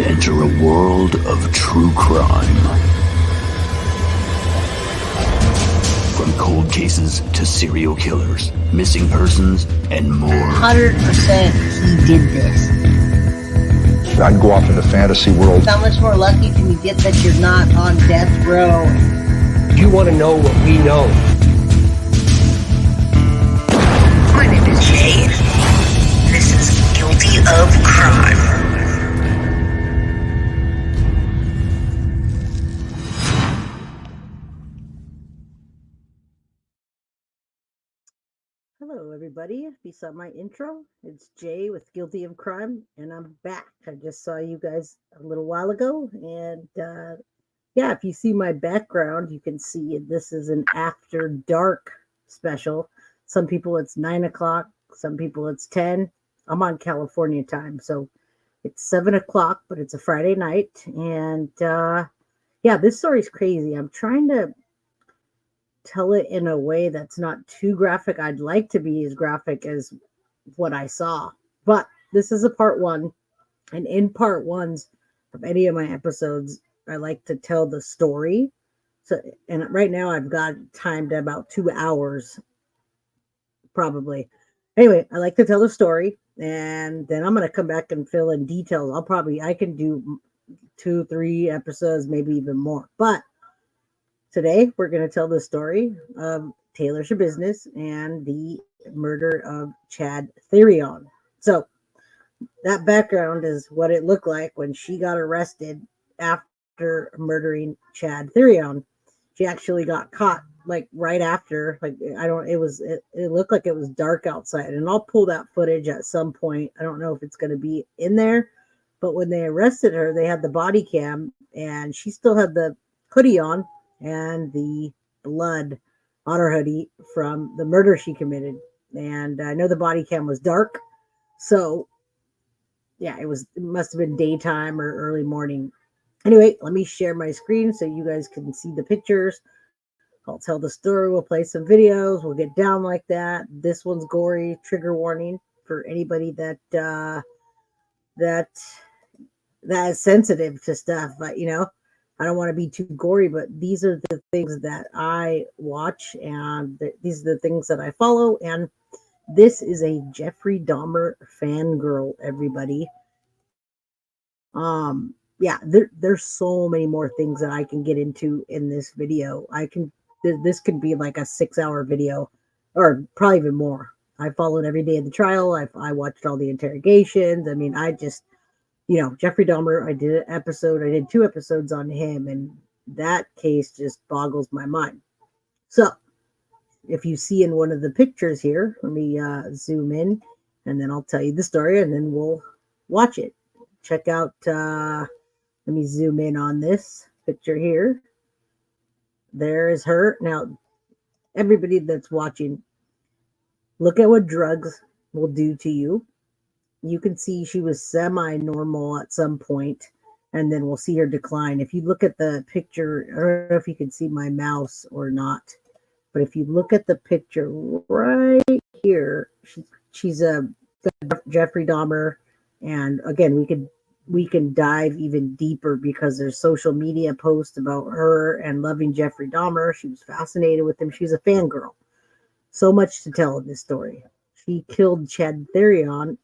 to enter a world of true crime. From cold cases to serial killers, missing persons, and more. 100% he did this. I'd go off into fantasy world. How much more lucky can you get that you're not on death row? You want to know what we know. My name is Jay. This is Guilty of Crime. Hello, everybody. If you saw my intro, it's Jay with Guilty of Crime, and I'm back. I just saw you guys a little while ago, and yeah, if you see my background, you can see this is an after dark special. Some people it's 9 o'clock, some people it's 10. I'm on California time, so it's 7 o'clock, but it's a Friday night, and yeah, this story's crazy. I'm trying to tell it in a way that's not too graphic. I'd like to be as graphic as what I saw, but this is a part one, and in part ones of any of my episodes, I like to tell the story. So, and right now I've got timed at about 2 hours, probably. Anyway, I like to tell the story, and then I'm going to come back and fill in details. I can do 2-3 episodes, maybe even more, but today, we're going to tell the story of Taylor Schabusiness and the murder of Shad Thyrion. So, that background is what it looked like when she got arrested after murdering Shad Thyrion. She actually got caught like right after. It looked like it was dark outside, and I'll pull that footage at some point. I don't know if it's going to be in there, but when they arrested her, they had the body cam, and she still had the hoodie on and the blood on her hoodie from the murder she committed. And I know the body cam was dark, so yeah, it must have been daytime or early morning. Anyway, let me share my screen so you guys can see the pictures. I'll tell the story. We'll play some videos. We'll get down like that. This one's gory. Trigger warning for anybody that is sensitive to stuff. But I don't want to be too gory, but these are the things that I watch, and these are the things that I follow. And this is a Jeffrey Dahmer fangirl, everybody. Yeah, there's so many more things that I can get into in this video. This could be like a 6-hour video, or probably even more. I followed every day of the trial. I watched all the interrogations. I mean, Jeffrey Dahmer, I did 2 episodes on him, and that case just boggles my mind. So, if you see in one of the pictures here, let me zoom in, and then I'll tell you the story, and then we'll watch it. Check out, let me zoom in on this picture here. There is her. Now, everybody that's watching, look at what drugs will do to you. You can see she was semi-normal at some point, and then we'll see her decline. If you look at the picture, I don't know if you can see my mouse or not, but if you look at the picture right here, she's a Jeffrey Dahmer, and again, we can dive even deeper because there's social media posts about her and loving Jeffrey Dahmer. She was fascinated with him. She's a fangirl. So much to tell in this story. She killed Shad Thyrion,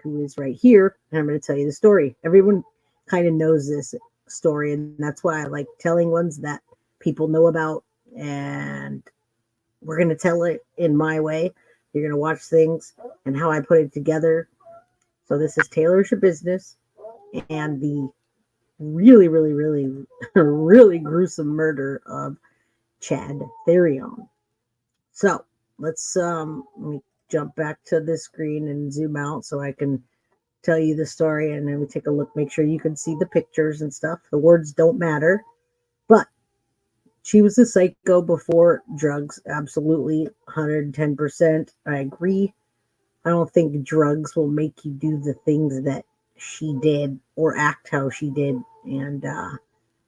who is right here, and I'm going to tell you the story. Everyone kind of knows this story, and that's why I like telling ones that people know about, and we're going to tell it in my way. You're going to watch things and how I put it together. So this is Taylor Schabusiness and the really, really, really, really gruesome murder of Shad Thyrion. So let's let me jump back to this screen and zoom out so I can tell you the story, and then we take a look, make sure you can see the pictures and stuff. The words don't matter, but she was a psycho before drugs. Absolutely, 110%. I agree. I don't think drugs will make you do the things that she did or act how she did. And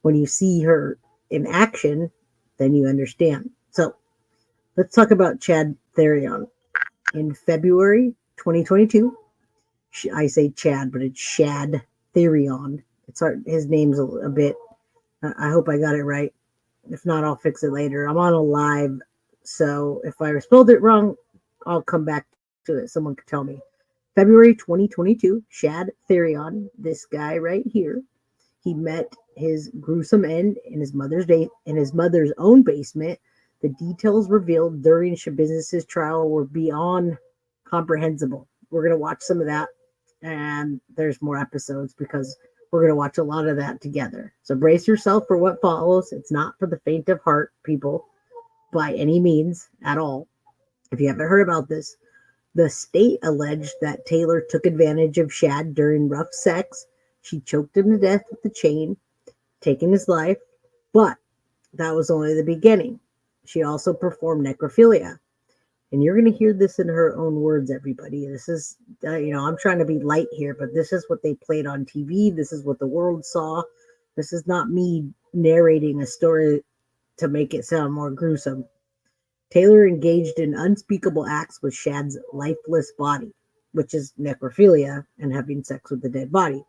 when you see her in action, then you understand. So let's talk about Shad Thyrion. In February 2022, I say Chad, but it's Shad Thyrion. It's hard. His name's a bit. I hope I got it right. If not, I'll fix it later. I'm on a live, so if I spelled it wrong, I'll come back to it. Someone could tell me. February 2022, Shad Thyrion, this guy right here, he met his gruesome end in his mother's own basement. The details revealed during Schabusiness's trial were beyond comprehensible. We're gonna watch some of that, and there's more episodes because we're gonna watch a lot of that together. So brace yourself for what follows. It's not for the faint of heart, people, by any means at all. If you haven't heard about this, the state alleged that Taylor took advantage of Shad during rough sex. She choked him to death with the chain, taking his life, but that was only the beginning. She also performed necrophilia. And you're going to hear this in her own words, everybody. This is, I'm trying to be light here, but this is what they played on TV. This is what the world saw. This is not me narrating a story to make it sound more gruesome. Taylor engaged in unspeakable acts with Shad's lifeless body, which is necrophilia and having sex with the dead body.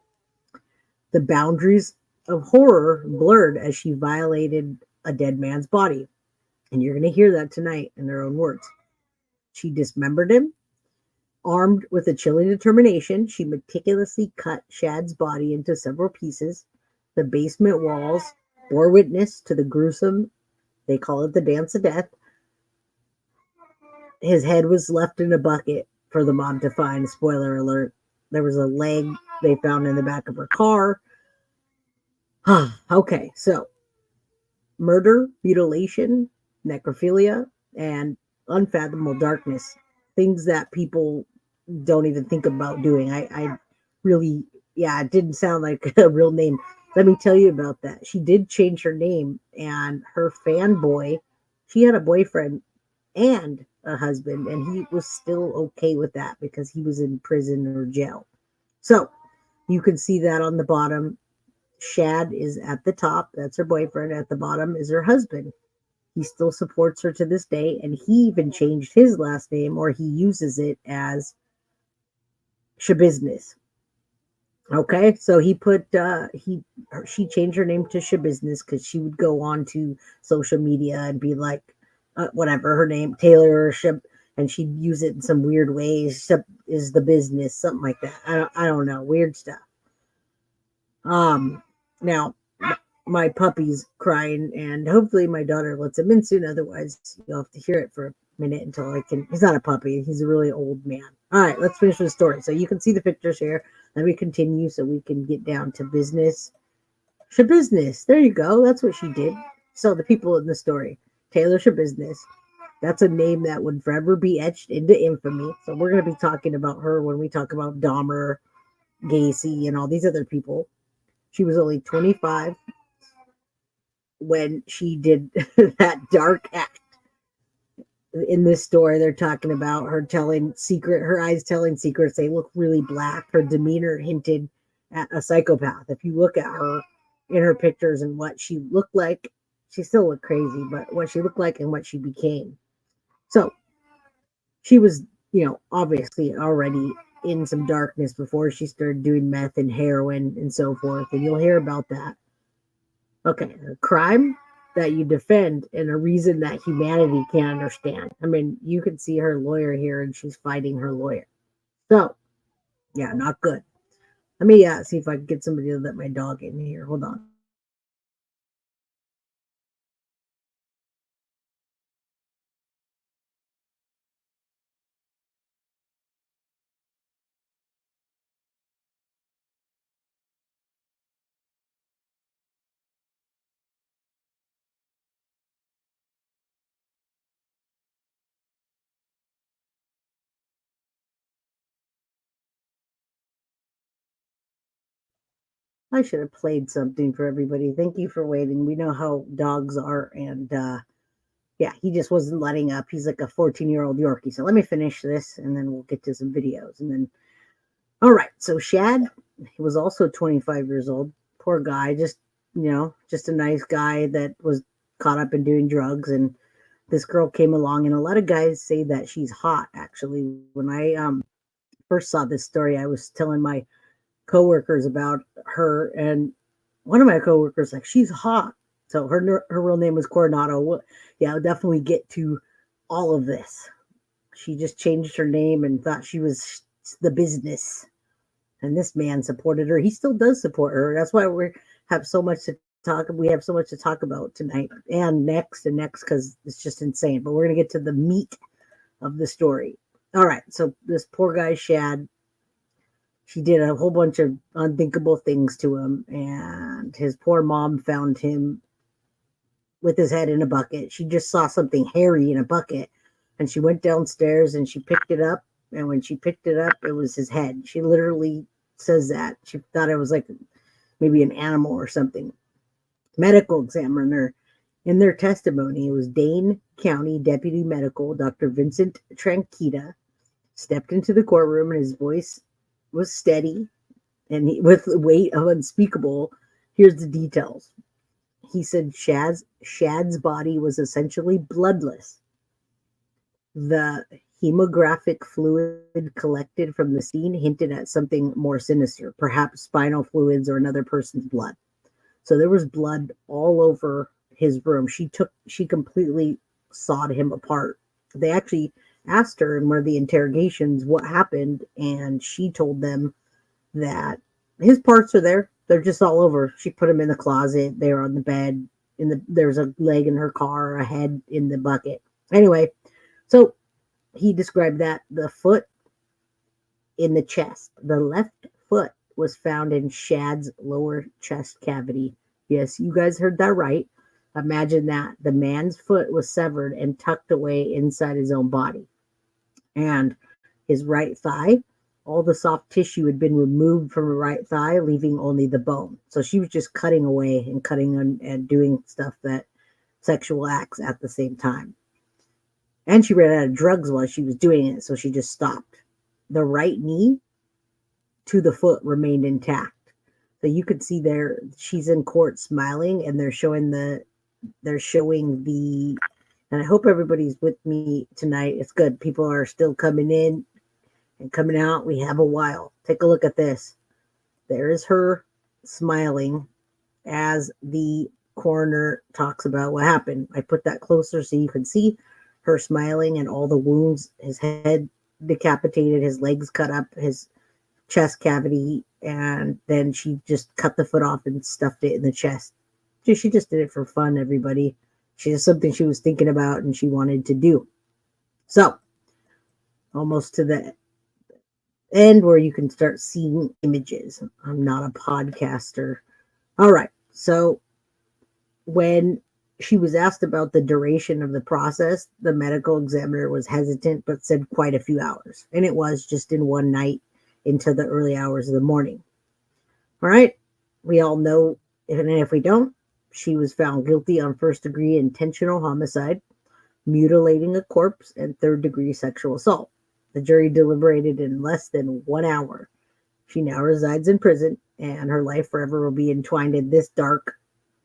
The boundaries of horror blurred as she violated a dead man's body. And you're going to hear that tonight in their own words. She dismembered him. Armed with a chilling determination, she meticulously cut Shad's body into several pieces. The basement walls bore witness to the gruesome, they call it the dance of death. His head was left in a bucket for the mob to find. Spoiler alert. There was a leg they found in the back of her car. Okay, so murder, mutilation, necrophilia, and unfathomable darkness. Things that people don't even think about doing. I really, it didn't sound like a real name. Let me tell you about that. She did change her name, and her fanboy, she had a boyfriend and a husband, and he was still okay with that because he was in prison or jail. So you can see that on the bottom. Shad is at the top. That's her boyfriend. At the bottom is her husband. He still supports her to this day, and he even changed his last name, or he uses it as Schabusiness. Okay, so she changed her name to Schabusiness because she would go on to social media and be like, whatever her name, Taylor or Shab, and she'd use it in some weird ways. Shab is the business, something like that. I don't know, weird stuff. Now my puppy's crying, and hopefully my daughter lets him in soon. Otherwise, you'll have to hear it for a minute until I can. He's not a puppy; he's a really old man. All right, let's finish the story. So you can see the pictures here. Let me continue so we can get down to business. Schabusiness. There you go. That's what she did. So the people in the story, Taylor Schabusiness. That's a name that would forever be etched into infamy. So we're going to be talking about her when we talk about Dahmer, Gacy, and all these other people. She was only 25 when she did that dark act. In this story, they're talking about her her eyes telling secrets. They look really black. Her demeanor hinted at a psychopath. If you look at her in her pictures and what she looked like, she still looked crazy, but what she looked like and what she became. So she was, obviously already in some darkness before she started doing meth and heroin and so forth. And you'll hear about that. Okay, a crime that you defend and a reason that humanity can't understand. I mean, you can see her lawyer here and she's fighting her lawyer. So, yeah, not good. Let me see if I can get somebody to let my dog in here. Hold on. I should have played something for everybody. Thank you for waiting. We know how dogs are, and he just wasn't letting up. He's like a 14-year-old Yorkie. So let me finish this, and then we'll get to some videos. And then, all right. So Shad, he was also 25 years old. Poor guy, just a nice guy that was caught up in doing drugs. And this girl came along, and a lot of guys say that she's hot. Actually, when I first saw this story, I was telling my coworkers about her, and one of my coworkers like, she's hot. So her real name was Coronado. Yeah, I'll definitely get to all of this. She just changed her name and thought she was the business. And this man supported her. He still does support her. That's why we have so much to talk. We have so much to talk about tonight and next because it's just insane. But we're gonna get to the meat of the story. All right. So this poor guy Shad, she did a whole bunch of unthinkable things to him, and his poor mom found him with his head in a bucket. She just saw something hairy in a bucket, and she went downstairs and she picked it up. And when she picked it up, it was his head. She literally says that. She thought it was like maybe an animal or something. Medical examiner, in their testimony, it was Dane County Deputy Medical Dr. Vincent Tranquita, stepped into the courtroom, and his voice was steady and with the weight of unspeakable. Here's the details. He said Shad's body was essentially bloodless. The hemographic fluid collected from the scene hinted at something more sinister, perhaps spinal fluids or another person's blood. So there was blood all over his room. She completely sawed him apart. They actually asked her in one of the interrogations what happened, and she told them that his parts are there. They're just all over. She put him in the closet. They were on the bed. There's a leg in her car, a head in the bucket. Anyway, so he described that the foot in the chest, the left foot, was found in Shad's lower chest cavity. Yes, you guys heard that right. Imagine that. The man's foot was severed and tucked away inside his own body. And his right thigh, all the soft tissue had been removed from her right thigh, leaving only the bone. So she was just cutting away and cutting and doing stuff that sexual acts at the same time. And she ran out of drugs while she was doing it, so she just stopped. The right knee to the foot remained intact. So you could see there, she's in court smiling, and they're showing the, and I hope everybody's with me tonight. It's good. People are still coming in and coming out. We have a while. Take a look at this. There is her smiling as the coroner talks about what happened. I put that closer so you can see her smiling and all the wounds, his head decapitated, his legs cut up, his chest cavity, and then she just cut the foot off and stuffed it in the chest. She just did it for fun, everybody. She has something she was thinking about and she wanted to do. So, almost to the end where you can start seeing images. I'm not a podcaster. All right. So, when she was asked about the duration of the process, the medical examiner was hesitant but said quite a few hours. And it was just in one night into the early hours of the morning. All right. We all know, and if we don't, she was found guilty on first-degree intentional homicide, mutilating a corpse, and third-degree sexual assault. The jury deliberated in less than 1 hour. She now resides in prison, and her life forever will be entwined in this dark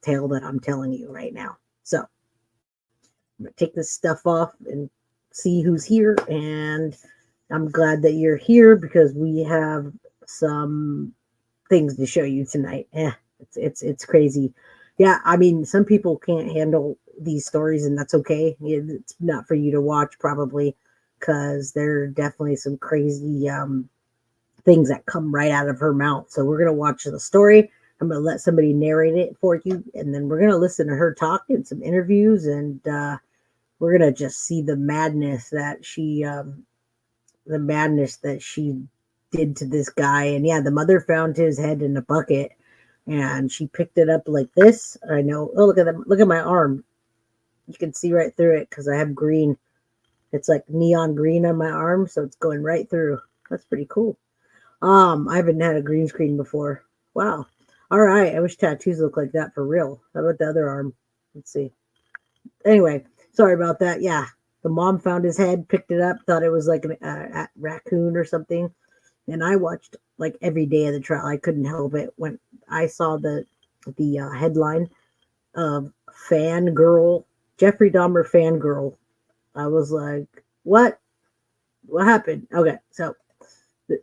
tale that I'm telling you right now. So, I'm going to take this stuff off and see who's here, and I'm glad that you're here because we have some things to show you tonight. It's crazy. Yeah, I mean, some people can't handle these stories, and that's okay. It's not for you to watch, probably, because there are definitely some crazy things that come right out of her mouth. So we're going to watch the story. I'm going to let somebody narrate it for you, and then we're going to listen to her talk in some interviews, and we're going to just see the madness that she did to this guy. And yeah, the mother found his head in a bucket, and she picked it up like this. I know. Oh, look at them. Look at my arm. You can see right through it because I have green. It's like neon green on my arm, so it's going right through. That's pretty cool. I haven't had a green screen before. Wow. All right. I wish tattoos looked like that for real. How about the other arm? Let's see. Anyway, sorry about that. Yeah. The mom found his head, picked it up, thought it was like a raccoon or something. And I watched like every day of the trial. I couldn't help it. When I saw the headline of fangirl, Jeffrey Dahmer fangirl, I was like, what? What happened? Okay, so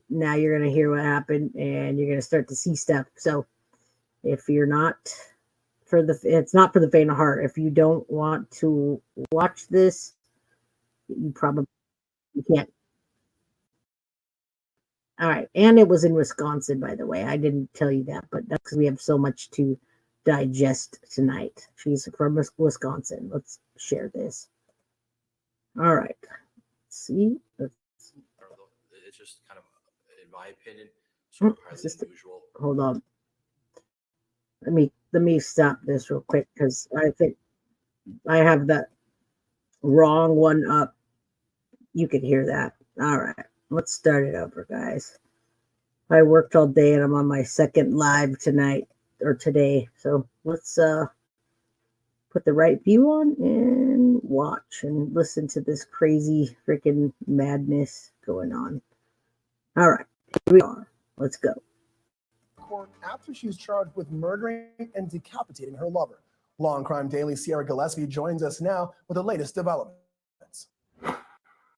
now you're going to hear what happened, and you're going to start to see stuff. So if you're not it's not for the faint of heart. If you don't want to watch this, you can't. All right. And it was in Wisconsin, by the way. I didn't tell you that, but that's because we have so much to digest tonight. She's from Wisconsin. Let's share this. All right. Let's see. It's just kind of, in my opinion, sort of highly unusual. Hold on. Let me stop this real quick because I think I have the wrong one up. You can hear that. All right. Let's start it over, guys. I worked all day and I'm on my second live tonight or today. So let's put the right view on and watch and listen to this crazy freaking madness going on. All right, here we are. Let's go. Court after she was charged with murdering and decapitating her lover. Law and Crime Daily Sierra Gillespie joins us now with the latest developments.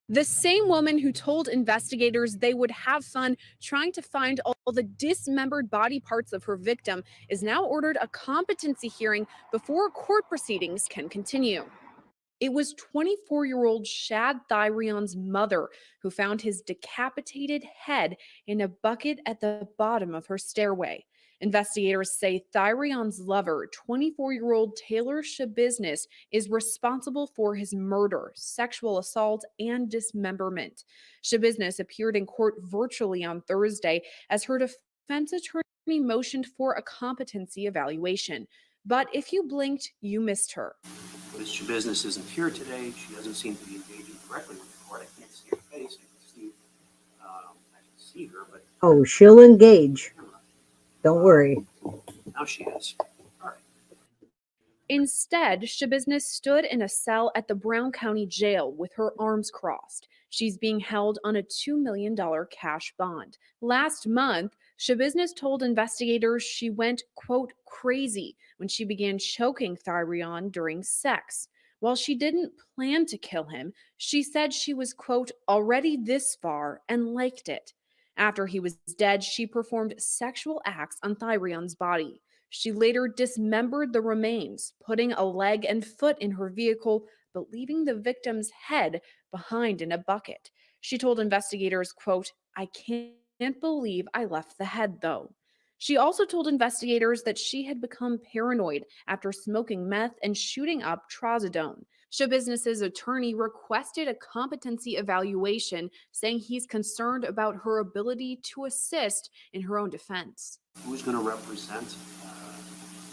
The same woman who told investigators they would have fun trying to find all the dismembered body parts of her victim is now ordered a competency hearing before court proceedings can continue. It was 24-year-old Shad Thyrion's mother who found his decapitated head in a bucket at the bottom of her stairway. Investigators say Thyrion's lover, 24-year-old Taylor Schabusiness, is responsible for his murder, sexual assault, and dismemberment. Schabusiness appeared in court virtually on Thursday as her defense attorney motioned for a competency evaluation. But if you blinked, you missed her. Ms. Schabusiness isn't here today. She doesn't seem to be engaging directly with the court. I can't see her face. I can see her, but... Oh, she'll engage. Don't worry. Now she is. All right. Instead, Schabusiness stood in a cell at the Brown County Jail with her arms crossed. She's being held on a $2 million cash bond. Last month, Schabusiness told investigators she went, quote, crazy when she began choking Thyrion during sex. While she didn't plan to kill him, she said she was, quote, already this far and liked it. After he was dead, she performed sexual acts on Thyrion's body. She later dismembered the remains, putting a leg and foot in her vehicle, but leaving the victim's head behind in a bucket. She told investigators, quote, I can't believe I left the head, though. She also told investigators that she had become paranoid after smoking meth and shooting up trazodone. Schabusiness's attorney requested a competency evaluation, saying he's concerned about her ability to assist in her own defense. Who's going to represent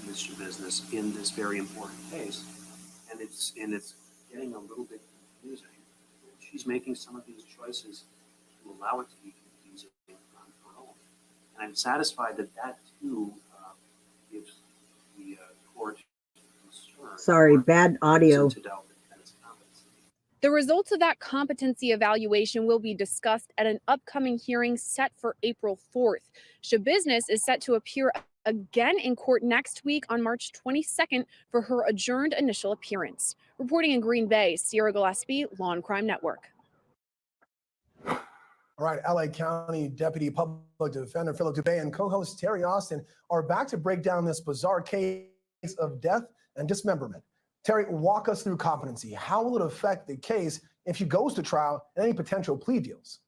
Ms. Schabusiness in this very important case? And it's getting a little bit confusing. She's making some of these choices to allow it to be confusing on her own. And I'm satisfied that too gives the court concern. Sorry, bad audio. The results of that competency evaluation will be discussed at an upcoming hearing set for April 4th. Schabusiness is set to appear again in court next week on March 22nd for her adjourned initial appearance. Reporting in Green Bay, Sierra Gillespie, Law and Crime Network. All right, LA County Deputy Public Defender Philip Dubé and co-host Terry Austin are back to break down this bizarre case of death and dismemberment. Terry, walk us through competency. How will it affect the case if she goes to trial and any potential plea deals?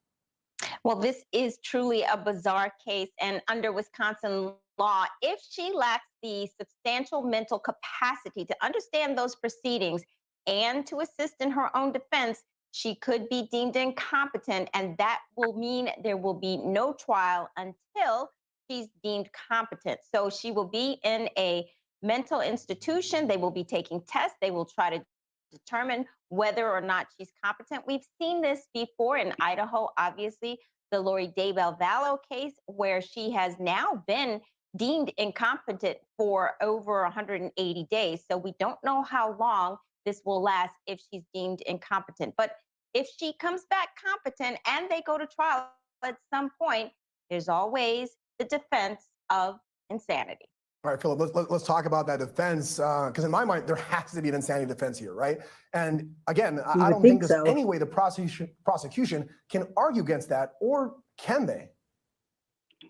Well, this is truly a bizarre case, and under Wisconsin law, if she lacks the substantial mental capacity to understand those proceedings and to assist in her own defense, she could be deemed incompetent, and that will mean there will be no trial until she's deemed competent. So she will be in a mental institution. They will be taking tests. They will try to determine whether or not she's competent. We've seen this before in Idaho, obviously, the Lori Daybell Vallow case, where she has now been deemed incompetent for over 180 days. So we don't know how long this will last if she's deemed incompetent. But if she comes back competent and they go to trial at some point, there's always the defense of insanity. All right, Philip, let's talk about that defense, because in my mind, there has to be an insanity defense here, right? And again, I don't think there's any way the prosecution can argue against that or Can they?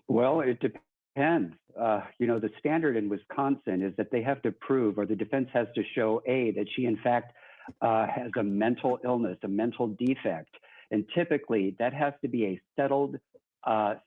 Well, it depends. The standard in Wisconsin is that they have to prove, or the defense has to show, that she in fact has a mental illness, a mental defect. And typically that has to be a settled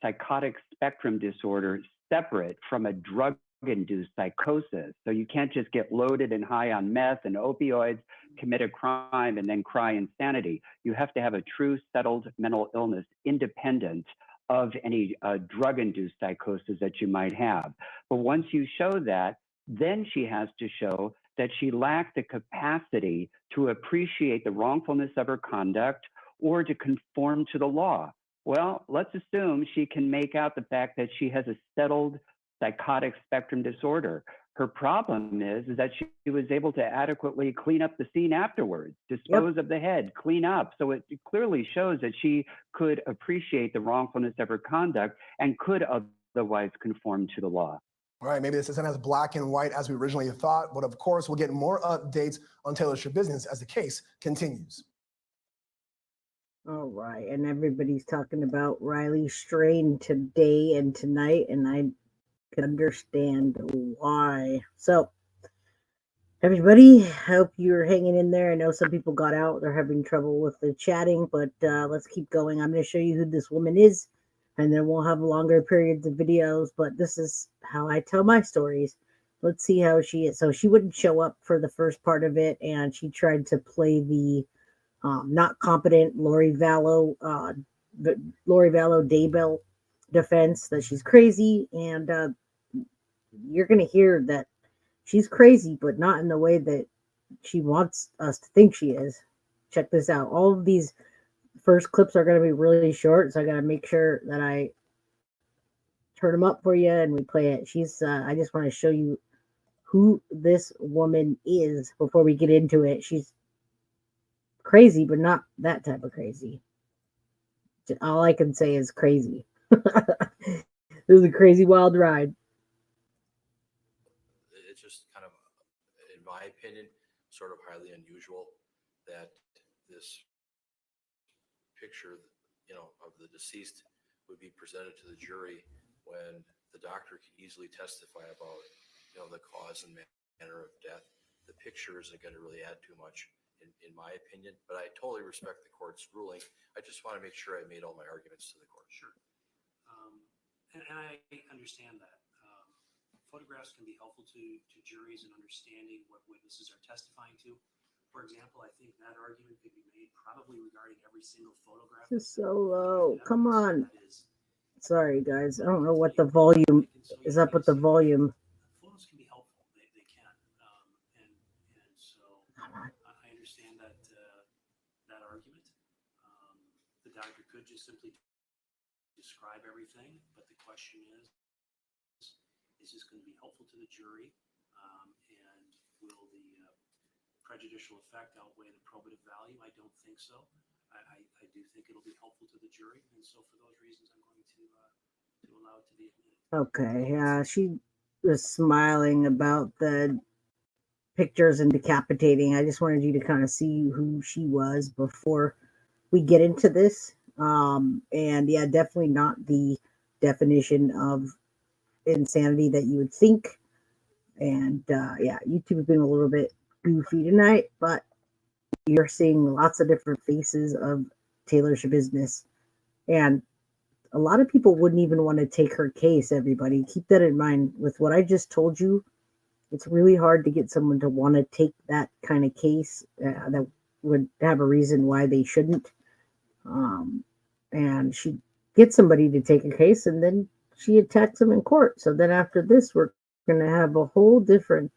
psychotic spectrum disorder separate from a drug-induced psychosis. So you can't just get loaded and high on meth and opioids, commit a crime, and then cry insanity. You have to have a true settled mental illness independent of any drug-induced psychosis that you might have. But once you show that, then she has to show that she lacked the capacity to appreciate the wrongfulness of her conduct or to conform to the law. Well, let's assume she can make out the fact that she has a settled psychotic spectrum disorder. Her problem is that she was able to adequately clean up the scene afterwards, dispose of the head, clean up. So it clearly shows that she could appreciate the wrongfulness of her conduct and could otherwise conform to the law. All right, maybe this isn't as black and white as we originally thought, but of course we'll get more updates on Taylor Schabusiness as the case continues. All right, and everybody's talking about Riley Strain today and tonight, and I can understand why. So, everybody, hope you're hanging in there. I know some people got out; they're having trouble with the chatting, but let's keep going. I'm going to show you who this woman is, and then we'll have longer periods of videos. But this is how I tell my stories. Let's see how she is. So she wouldn't show up for the first part of it, and she tried to play the not competent Lori Vallow Daybell defense that she's crazy, and you're going to hear that she's crazy, but not in the way that she wants us to think she is. Check this out. All of these first clips are going to be really short, so I got to make sure that I turn them up for you and we play it. I just want to show you who this woman is before we get into it. She's crazy, but not that type of crazy. All I can say is crazy. This is a crazy wild ride. It's just kind of, in my opinion, sort of highly unusual that this picture, of the deceased would be presented to the jury when the doctor could easily testify about, the cause and manner of death. The picture isn't going to really add too much, in my opinion, but I totally respect the court's ruling. I just want to make sure I made all my arguments to the court. Sure. And I understand that. Photographs can be helpful to juries in understanding what witnesses are testifying to. For example, I think that argument could be made probably regarding every single photograph. This is so low. Come on. Sorry, guys. I don't know what the volume is up with the volume. Photos can be helpful. They can. And so I understand that argument. The doctor could just simply describe everything, but the question is this going to be helpful to the jury? And will the prejudicial effect outweigh the probative value? I don't think so. I do think it'll be helpful to the jury, and so for those reasons, I'm going to allow it to be admitted. Okay, she was smiling about the pictures and decapitating. I just wanted you to kind of see who she was before we get into this. And yeah, definitely not the definition of insanity that you would think. And yeah, YouTube has been a little bit goofy tonight, but you're seeing lots of different faces of Taylor Schabusiness, and a lot of people wouldn't even want to take her case. Everybody keep that in mind. With what I just told you, it's really hard to get someone to want to take that kind of case that would have a reason why they shouldn't. And she gets somebody to take a case, and then she attacks them in court. So then after this, we're going to have a whole different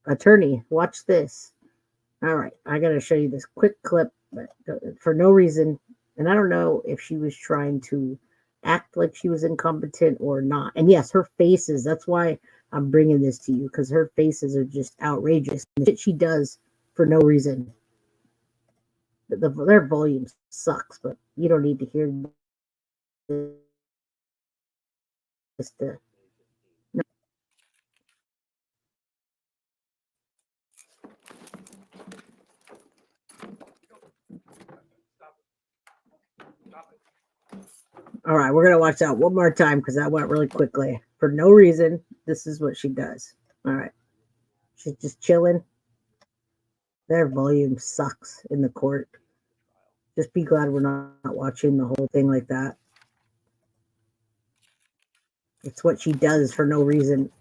attorney. Watch this. All right, I got to show you this quick clip, but for no reason. And I don't know if she was trying to act like she was incompetent or not. And yes, her faces, that's why I'm bringing this to you, because her faces are just outrageous. The shit she does for no reason. Their volume sucks, but you don't need to hear this. No. All right, we're gonna watch that one more time because that went really quickly for no reason. This is what she does. All right, she's just chilling. Their volume sucks in the court. Just be glad we're not watching the whole thing like that. It's what she does for no reason.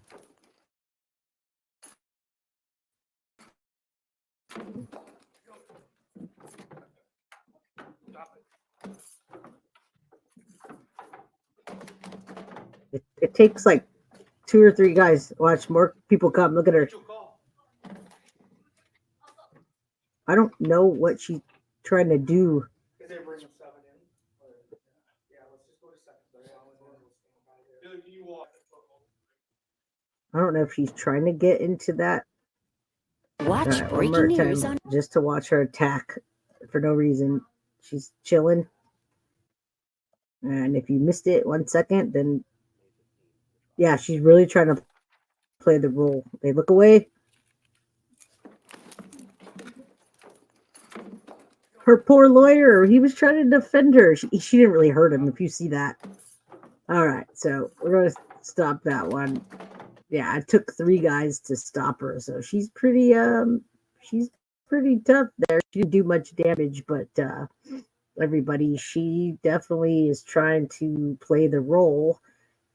It takes like 2 or 3 guys. Watch, more people come. Look at her. I don't know what she's trying to do. I don't know if she's trying to get into that. Watch One more breaking time, news on just to watch her attack for no reason. She's chilling. And if you missed it 1 second, then yeah, she's really trying to play the role. They look away. Her poor lawyer, he was trying to defend her. She didn't really hurt him, if you see that. All right, so we're going to stop that one. Yeah, it took 3 guys to stop her, so she's pretty tough there. She didn't do much damage, but everybody, she definitely is trying to play the role,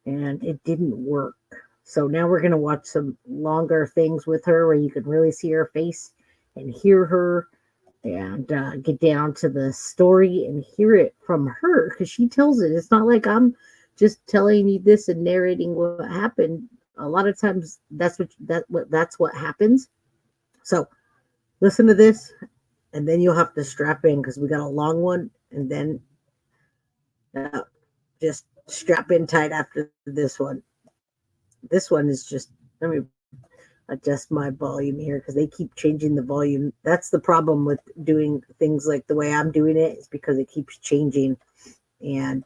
and it didn't work. So now we're going to watch some longer things with her where you can really see her face and hear her and get down to the story and hear it from her because she tells it. It's not like I'm just telling you this and narrating what happened. A lot of times that's what happens. So listen to this, and then you'll have to strap in because we got a long one, and then just strap in tight after this one. This one is just, let me adjust my volume here because they keep changing the volume. That's the problem with doing things like the way I'm doing it, is because it keeps changing. And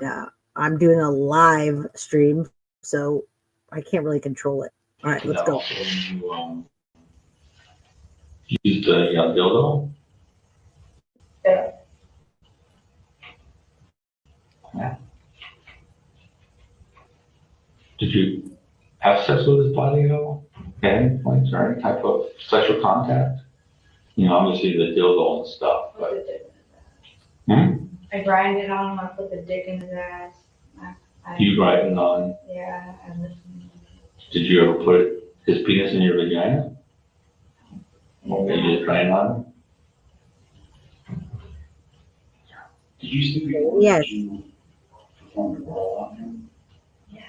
I'm doing a live stream, so I can't really control it. All right, let's go. You used the dildo? Yeah. Yeah. Did you have sex with his body at all? At any point, or any type of sexual contact? You know, obviously the dildo and stuff, but. I grinded on him, I put the dick in his ass. You grinding on? Yeah, I listened. Did you ever put his penis in your vagina? Or you just grind on him? Did you see Yes. you performed a role on him? Yeah.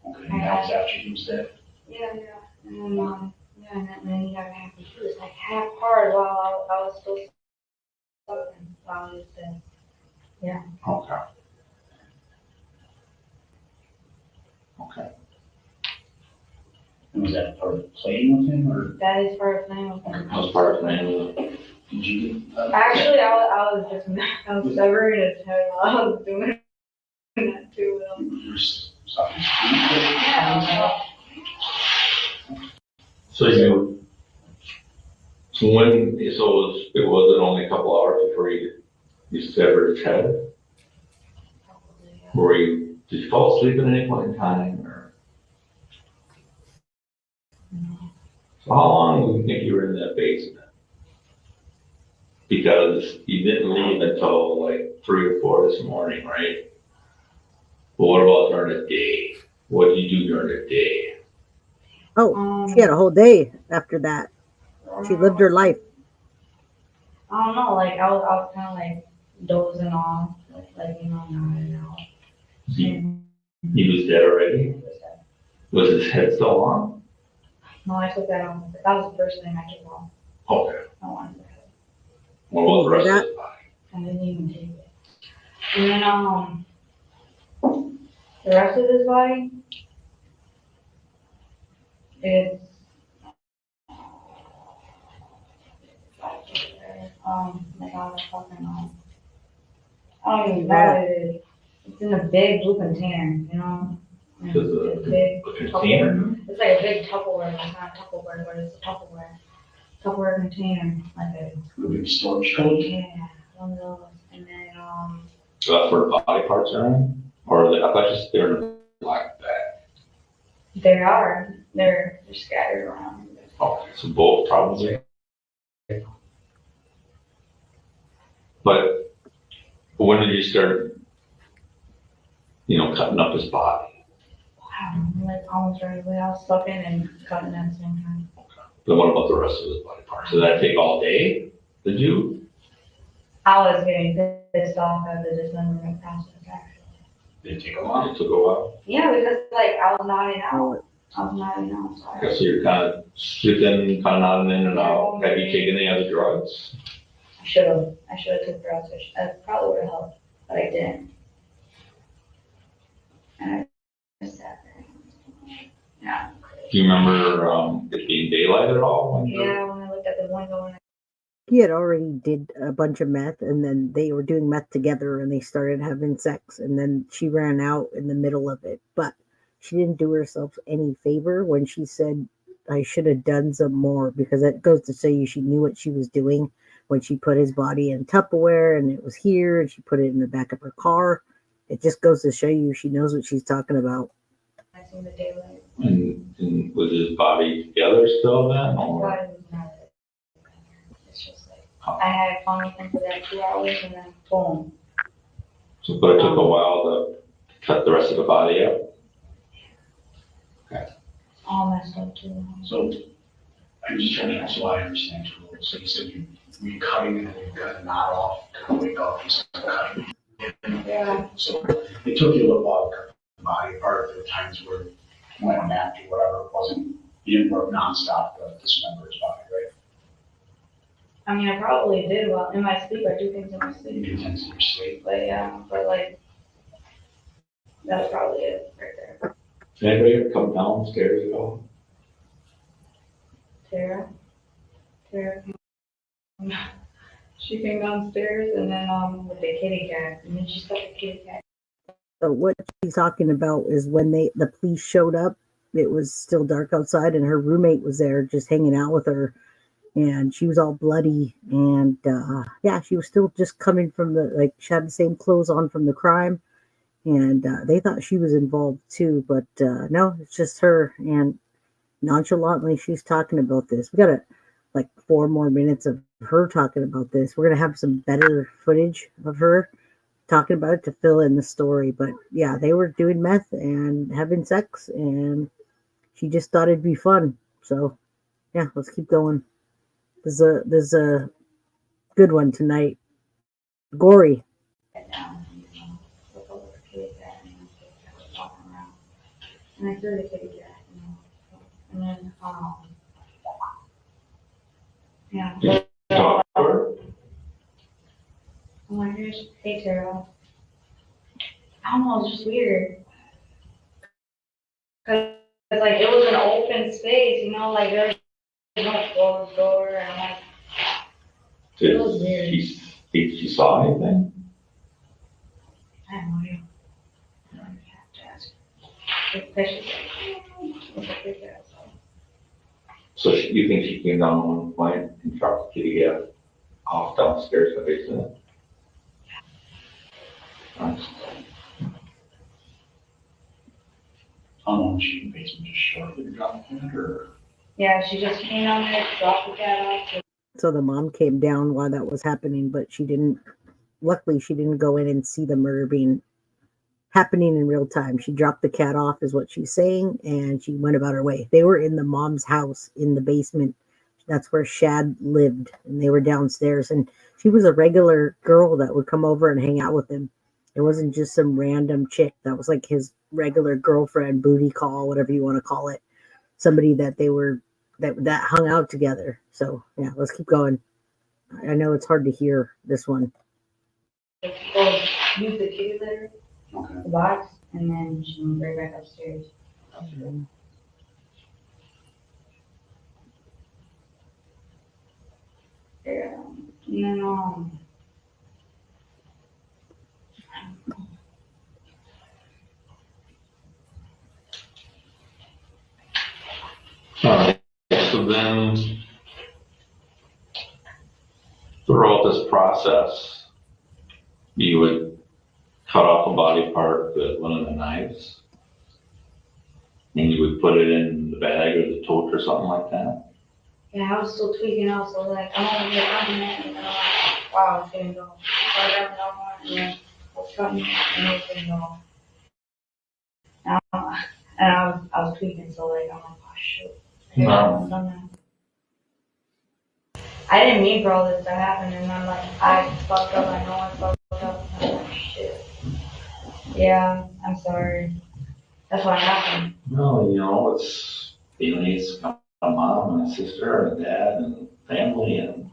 Okay, and that was after he was dead? Yeah. And then he got happy. He was like half hard while I was still sucking while he was dead. Yeah. Okay. Okay. And was that part of playing with him, or? That is part of playing with him. That was part of playing with him. Did you? Actually, I was never gonna tell you I was doing that too. Yeah. So it wasn't only a couple hours before you severed his head? Did you fall asleep at any point in time, or? So how long do you think you were in that basement? Because you didn't leave until like 3 or 4 this morning, right? But what about during the day? What did you do during the day? Oh, she had a whole day after that. She lived her life. I don't know, like I was kind of like dozing off, nodding out. He was dead already? Was his head still on? No, I took that off. That was the first thing I took off. Okay. I wanted to. What about the rest of his body? I didn't even take it. And then the rest of his body, it's like on the fucking I don't even know what it is. It's in a big blue container, you know? It's a big container? Tupperware. It's like a big Tupperware. It's not a Tupperware, but it's a Tupperware container, like a big storage code. Yeah, one of those. And then So that's where the body parts are in? Or are they, I thought just they're in a black bag. They are. They're scattered around. Okay, so both probably. But when did you start, cutting up his body? Wow, like almost right away. I was sucking and cutting at the same time. Then what about the rest of his body parts? Did that take all day? Did you? I was getting pissed off at the dismemberment process, actually. Did it take a while? It took a while. Yeah, because I was nodding out. So Okay, so you're kind of slipping, kind of nodding in and out. Have you taken any other drugs? I should have took drugs. I probably would have helped, but I didn't. And I just sat there. Yeah. Do you remember it being daylight at all? Yeah, when I looked at the window and He had already did a bunch of meth, and then they were doing meth together, and they started having sex, and then she ran out in the middle of it. But she didn't do herself any favor when she said, I should have done some more, because that goes to show you she knew what she was doing when she put his body in Tupperware, and it was here, and she put it in the back of her car. It just goes to show you she knows what she's talking about. I seen the daylight. And was his body together still then? Or? His body was not. It's just like, I had fun with him for that 2 hours and then boom. So, but it took a while to cut the rest of the body up? Okay. All messed up too. So, I'm just trying to, so I understand too. So you said you cutting and then you got a knot off, kind of wake up and start cutting. Yeah. So it took you a little while to cut the body apart. There were times where when I napped or whatever, it wasn't, you didn't work nonstop to dismember his body, right? I mean, I probably did. Well, in my sleep, I do things in my sleep. You do things in your sleep. But yeah, that's probably it right there. Did anybody ever come downstairs at all? Tara. She came downstairs and then with the kitty cat, and then she stuck the kitty cat. So what she's talking about is when the police showed up, it was still dark outside, and her roommate was there just hanging out with her, and she was all bloody, and she was still just coming from she had the same clothes on from the crime, and they thought she was involved too, but no, it's just her, and nonchalantly she's talking about this. We got 4 more minutes of her talking about this. We're gonna have some better footage of her talking about it to fill in the story, but yeah, they were doing meth and having sex, and she just thought it'd be fun. So yeah, let's keep going. There's a good one tonight. Gory. And I threw the kitty cat, and then yeah. I'm like, hey Tara. I don't know, it's just weird. Cause it was an open space, there was no closed door, and it was weird. Did she saw anything? I have no idea. I don't even have to ask. So you think she came down one point and dropped the kitty cat off downstairs in the basement? Nice. How long was she in the basement? Just shortly to drop the cat, or? Yeah, she just came down there, dropped the cat off. So the mom came down while that was happening, but luckily she didn't go in and see the murder happening in real time. She dropped the cat off is what she's saying, and she went about her way. They were in the mom's house in the basement. That's where Shad lived, and they were downstairs, and she was a regular girl that would come over and hang out with him. It wasn't just some random chick. That was like his regular girlfriend, booty call, whatever you want to call it. Somebody that they were that hung out together. So yeah, let's keep going. I know it's hard to hear this one. Use the kitty litter, the box, and then she went right back upstairs. Okay. Yeah, and then All right. So then, throughout this process, you would cut off a body part with one of the knives. And you would put it in the bag or the tote or something like that. Yeah, I was still tweaking out, so like, I'm over here cutting it, and then I'm like, wow, it's gonna go. So I got another one, and then I was cutting it, and it was gonna go. And I was tweaking, so like, I'm like, oh shoot. No. Done that. I didn't mean for all this to happen, and I'm like, I fucked up, I know I fucked up, and I'm like, shit. Yeah, I'm sorry. That's what happened. No, you know, it's feelings from a mom and a sister and a dad and family and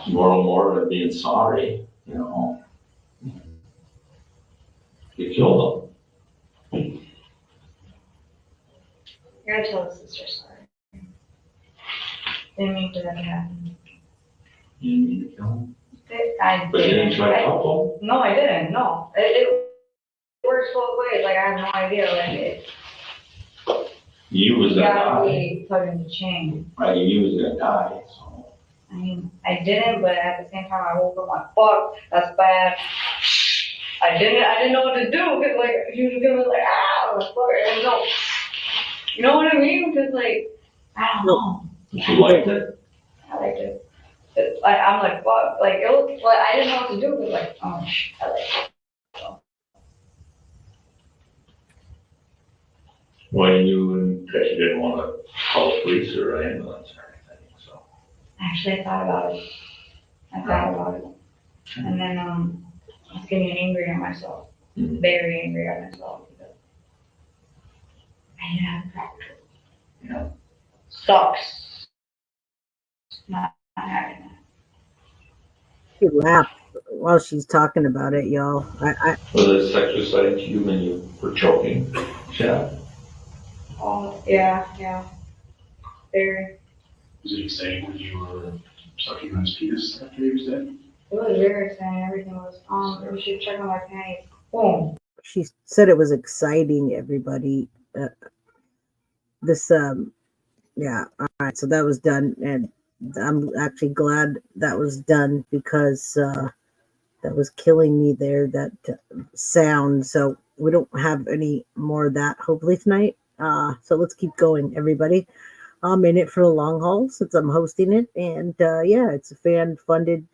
more and more of being sorry, you know. You killed them. You gotta tell the sister sorry. Didn't mean for that to happen. You didn't mean to kill them. I But you didn't try to help them? No, I didn't. No. It works both ways. Like, I have no idea. Like, You was gonna gotta die. be put in the chain. Right, you was gonna die, so. I mean, I didn't, but at the same time, I woke up like, fuck, that's bad. I didn't know what to do, because, like, he was gonna be like, ah, like, fuck, I didn't know. You know what I mean? Because, like, I don't know. You liked it? I liked it. I'm like, fuck, like, it was, like, I didn't know what to do, but, like, oh, I like it. So. Well, you didn't want to call the police or ambulance or anything, so. Actually, I thought about it. And then, I was getting angry at myself. Very angry at myself. Because I didn't have practice. You know, sucks. Not having that. She laughed while she's talking about it, y'all. Was it sexual side to you when you were choking? Yeah. Oh, yeah. Very. Was it exciting when you were sucking on his penis after he was dead? It was very exciting. Everything was, we should check on my panties. Boom. She said it was exciting, everybody. Yeah, all right, so that was done, and I'm actually glad that was done because that was killing me there, that sound. So we don't have any more of that hopefully tonight. So let's keep going, everybody. I'm in it for the long haul since I'm hosting it, and yeah, it's a fan-funded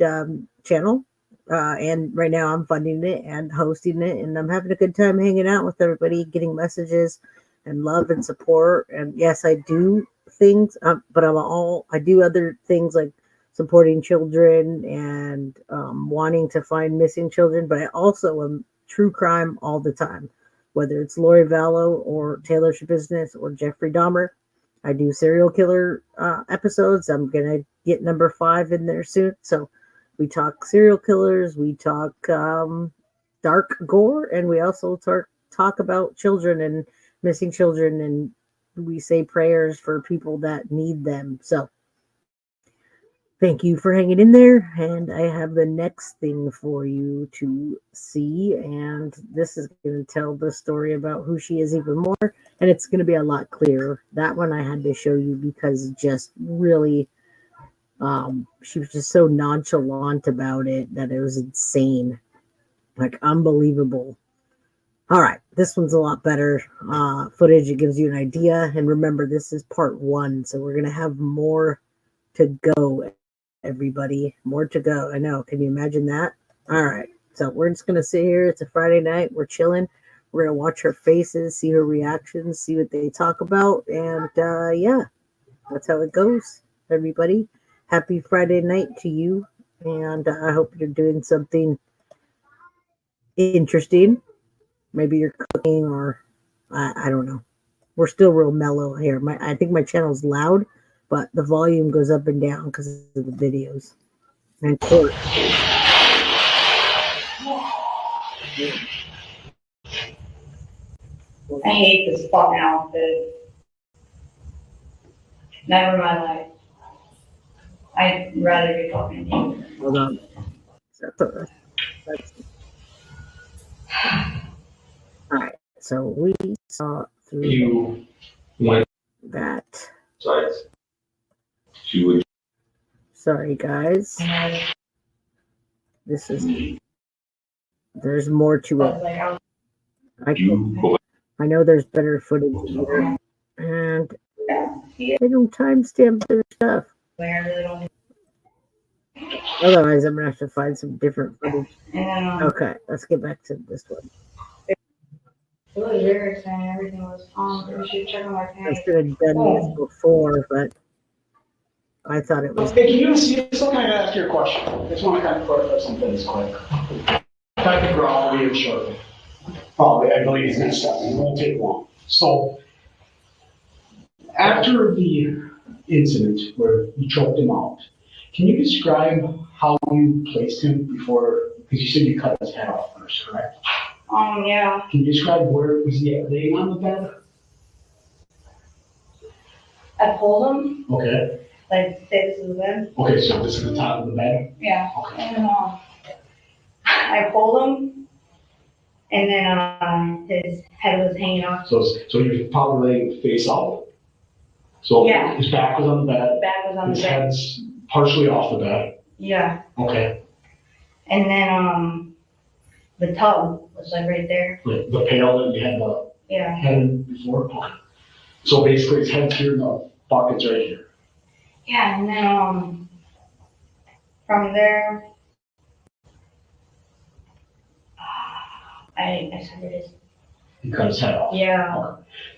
channel, and right now I'm funding it and hosting it, and I'm having a good time hanging out with everybody, getting messages and love and support. And yes, I do things, but I do other things like supporting children and wanting to find missing children, but I also am true crime all the time, whether it's Lori Vallow or Taylor Schabusiness or Jeffrey Dahmer. I do serial killer episodes. I'm gonna get number 5 in there soon. So we talk serial killers, we talk dark gore, and we also talk about children and missing children, and we say prayers for people that need them. So thank you for hanging in there, and I have the next thing for you to see, and this is going to tell the story about who she is even more, and it's going to be a lot clearer. That one I had to show you because just really, she was just so nonchalant about it that it was insane, like unbelievable. All right, this one's a lot better footage. It gives you an idea, and remember, this is part 1, so we're going to have more to go. Everybody, more to go. I know. Can you imagine that? All right. So we're just going to sit here. It's a Friday night. We're chilling. We're going to watch her faces, see her reactions, see what they talk about. And yeah, that's how it goes, everybody. Happy Friday night to you. And I hope you're doing something interesting. Maybe you're cooking or I don't know. We're still real mellow here. I think my channel's loud, but the volume goes up and down because of the videos. And court. I hate this fucking outfit. Never in my life. I'd rather be fucking you. Hold on. All right. So we saw through You went that. Sorry, guys. This is there's more to it. I know there's better footage here, and they don't timestamp their stuff. Otherwise, I'm gonna have to find some different footage. Okay, let's get back to this one. It was very exciting. Everything was fun. We should check on my I page. should have done this before, but I thought it was. Hey, can you see this? I'm going to ask you a question. I just want to kind of clarify some things quick. Dr. Grau will be here shortly. Probably, I believe he's going to stop. It won't take long. So, after the incident where you choked him out, can you describe how you placed him before? Because you said you cut his head off first, correct? Yeah. Can you describe where was he laying on the bed? I pulled him, Okay. like, say this is the bed. Okay, so this is the top of the bed? Yeah. Okay. And I pulled him, and then his head was hanging off. So he was probably laying face out? So Yeah. his back was on the bed? His back was on his the bed. head's partially off the bed? Yeah. Okay. And then the tub was like right there. The pail that you had the Yeah. head in before? Okay. So basically his head's here and the bucket's right here? Yeah, and then from there, I severed his. You cut his head off? Yeah.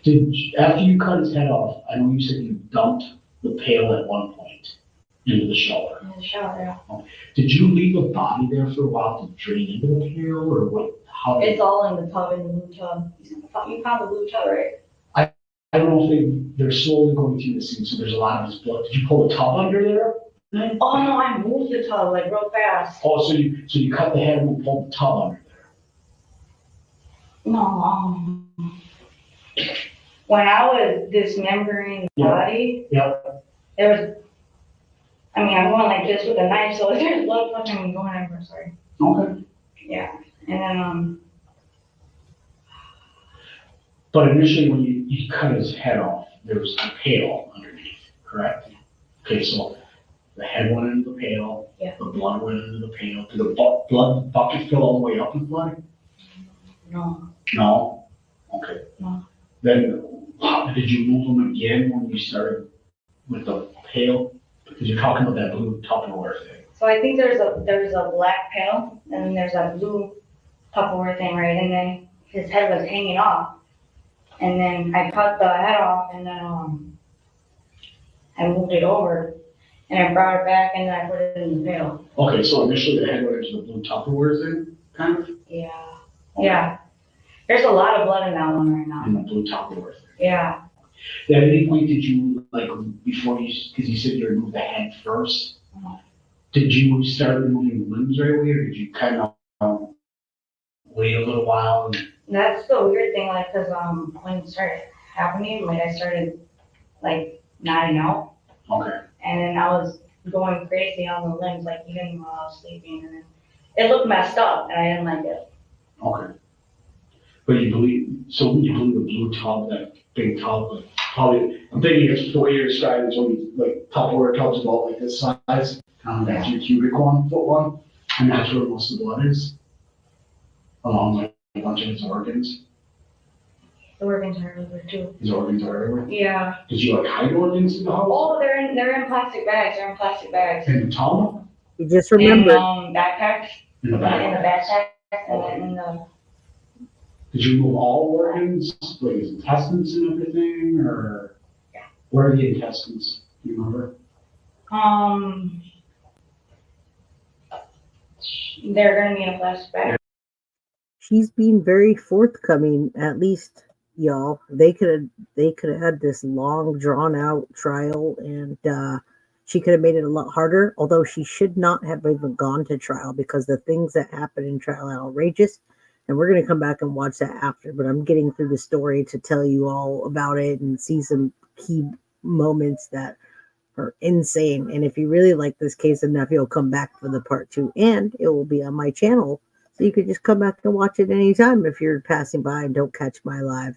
Okay. After you cut his head off, I know you said you dumped the pail at one point into the shower. In the shower, yeah. Okay. Did you leave a body there for a while to drain into the pail, or what? How did It's all in the tub, in the blue tub. You found the blue tub, right? I don't know if they're slowly going through the scene, so there's a lot of his blood. Did you pull the tub under there? Oh no, I moved the tub like real fast. Oh, so you cut the head and pulled the tub under there? No, when I was dismembering the body, there was, I mean, I'm going like this with a knife, so there's blood fucking going everywhere, sorry. Okay. Yeah, and then, But initially when you cut his head off, there was a pail underneath, correct? Okay, so the head went into the pail, the blood went into the pail. Did the blood bucket fill all the way up with blood? no. No? Okay. No. Then did you move them again when you started with the pail? Because you're talking about that blue Tupperware thing. So I think there's a black pail, and then there's a blue Tupperware thing, right? And then his head was hanging off. And then I cut the head off, and then I moved it over, and I brought it back, and then I put it in the pail. Okay, so initially the head went into the blue Tupperware thing, kind of? Yeah. Yeah. There's a lot of blood in that one right now. In the blue Tupperware thing. Yeah. At any point did you, like, before you, because you said you removed the head first, did you start removing the limbs right away, or did you kind of wait a little while? And That's the weird thing, like, cause when it started happening, like, I started, like, nodding out. Okay. And then I was going crazy on the limbs, like, even while I was sleeping, and then it looked messed up, and I didn't like it. Okay. But you believe the blue tub, that big tub, like, probably, I'm thinking it's the way you're describing, it's only, like, Tupperware tubs about like this size, that's your cubic foot one, and that's where most of the blood is, along with a bunch of his organs. The organs are everywhere too. His organs are everywhere? Yeah. Did you, like, hide organs in the house? Oh, they're in plastic bags, In the tub? You just remember. In backpacks. In the backpack? In the backpack, and then in the. Did you remove all organs, like his intestines and everything, or where are the intestines? Do you remember? They're gonna be in a plastic bag. She's being very forthcoming, at least, y'all. They could have had this long, drawn out trial, and she could have made it a lot harder. Although she should not have even gone to trial, because the things that happen in trial are outrageous. And we're going to come back and watch that after, but I'm getting through the story to tell you all about it and see some key moments that are insane. And if you really like this case enough, you'll come back for the part 2, and it will be on my channel. So you could just come back and watch it anytime if you're passing by and don't catch my live.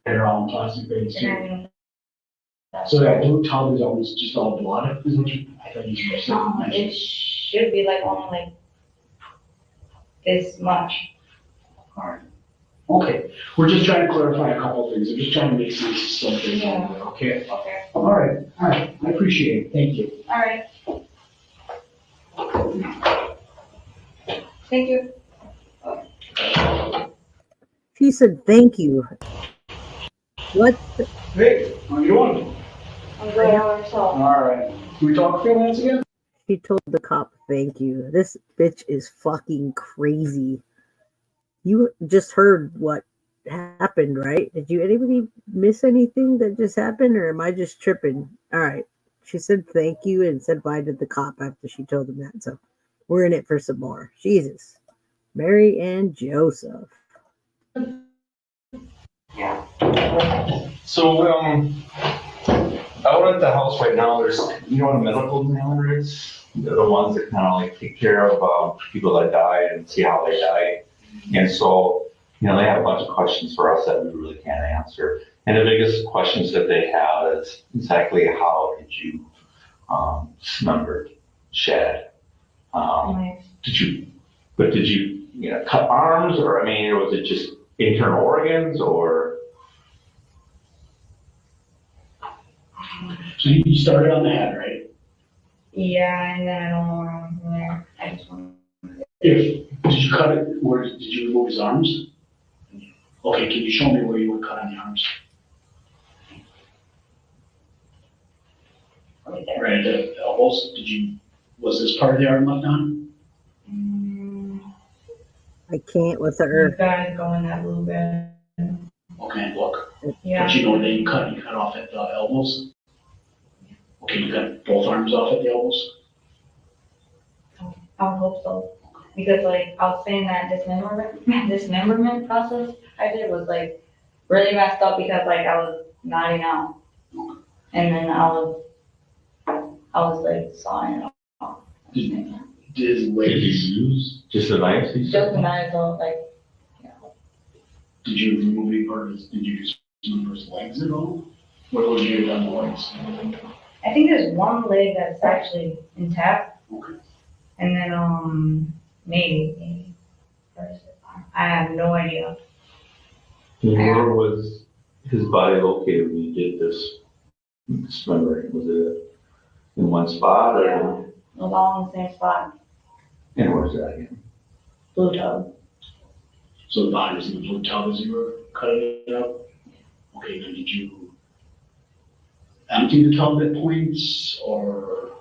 They're all in plastic bags too. So that blue tub is always just all blood, is what I thought you were saying. It should be like only like this much. All right. Okay, we're just trying to clarify a couple of things. I'm just trying to make sense of something. Yeah. Okay. Okay. All right. I appreciate it. Thank you. All right. Thank you. She said, "Thank you." What? Hey, how you doing? I'm good. How about yourself? All right. Can we talk a few minutes again? She told the cop, "Thank you." This bitch is fucking crazy. You just heard what happened, right? Did you anybody miss anything that just happened, or am I just tripping? All right. She said thank you and said bye to the cop after she told him that. So we're in it for some more. Jesus. Mary and Joseph. So, out at the house right now, there's, you know what a medical examiner is? They're the ones that kind of like take care of people that die and see how they die. And so, you know, they have a bunch of questions for us that we really can't answer. And the biggest questions that they have is exactly how did you dismember Shad? Did you cut arms, or I mean, was it just internal organs, or? So you started on the head, right? Yeah, and then I don't know where I'm from there. I just want Did you cut it, or did you remove his arms? Okay, can you show me where you would cut on the arms? right there. Right at the elbows, was this part of the arm left on? I can't with You her. guys go in that little bit. Okay, look. Yeah. But you know that you cut off at the elbows? Okay, you cut both arms off at the elbows? I would hope so. Because like I was saying that dismemberment process I did was like really messed up because like I was nodding out. And then I was like sawing it off. Did his legs? Did you use just a knife? Just the knife, so like, Did you remove any part of his, did you just remove his legs at all? What would you have done to the legs? I think there's one leg that's actually intact. Okay. And then maybe. Where is it? I have no idea. Where was his body located when you did this dismembering? Was it in one spot, or? Yeah. It was all in the same spot. And where's that again? Blue tub. So the body was in the blue tub as you were cutting it up? Okay, then did you empty the tub at points, or,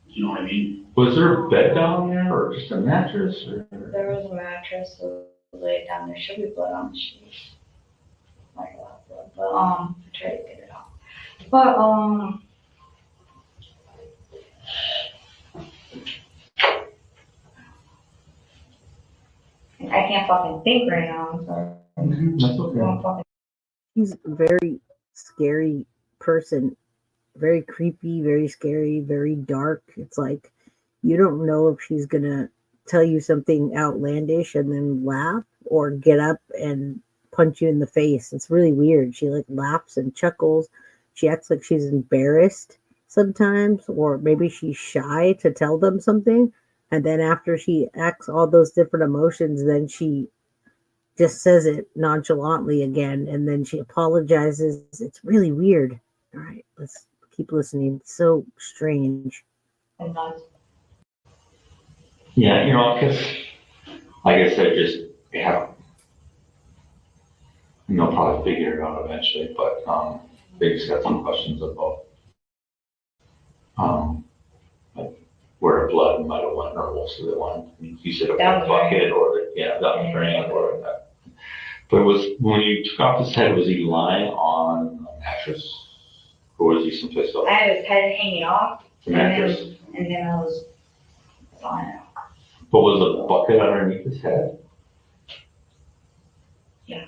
you know what I mean? Was there a bed down there, or just a mattress, or? There was a mattress that was laid down. There should be blood on the sheets. Like a lot of blood. But I tried to get it off. But I can't fucking think right now. I'm sorry. That's okay. He's a very scary person. Very creepy, very scary, very dark. It's like you don't know if she's gonna tell you something outlandish and then laugh, or get up and punch you in the face. It's really weird. She like laughs and chuckles. She acts like she's embarrassed sometimes, or maybe she's shy to tell them something. And then after she acts all those different emotions, then she just says it nonchalantly again, and then she apologizes. It's really weird. All right, let's keep listening. It's so strange. And not. Yeah, you know, because, like I said, just, yeah, and they'll probably figure it out eventually, but they just got some questions about like where the blood might have went, or most of it went. You said a Down the bucket, drain. or down the drain, or that. But when you took off his head, was he lying on a mattress, or was he someplace else? I had his head hanging off. The mattress. And then I was sawing it off. But was a bucket underneath his head? Yeah.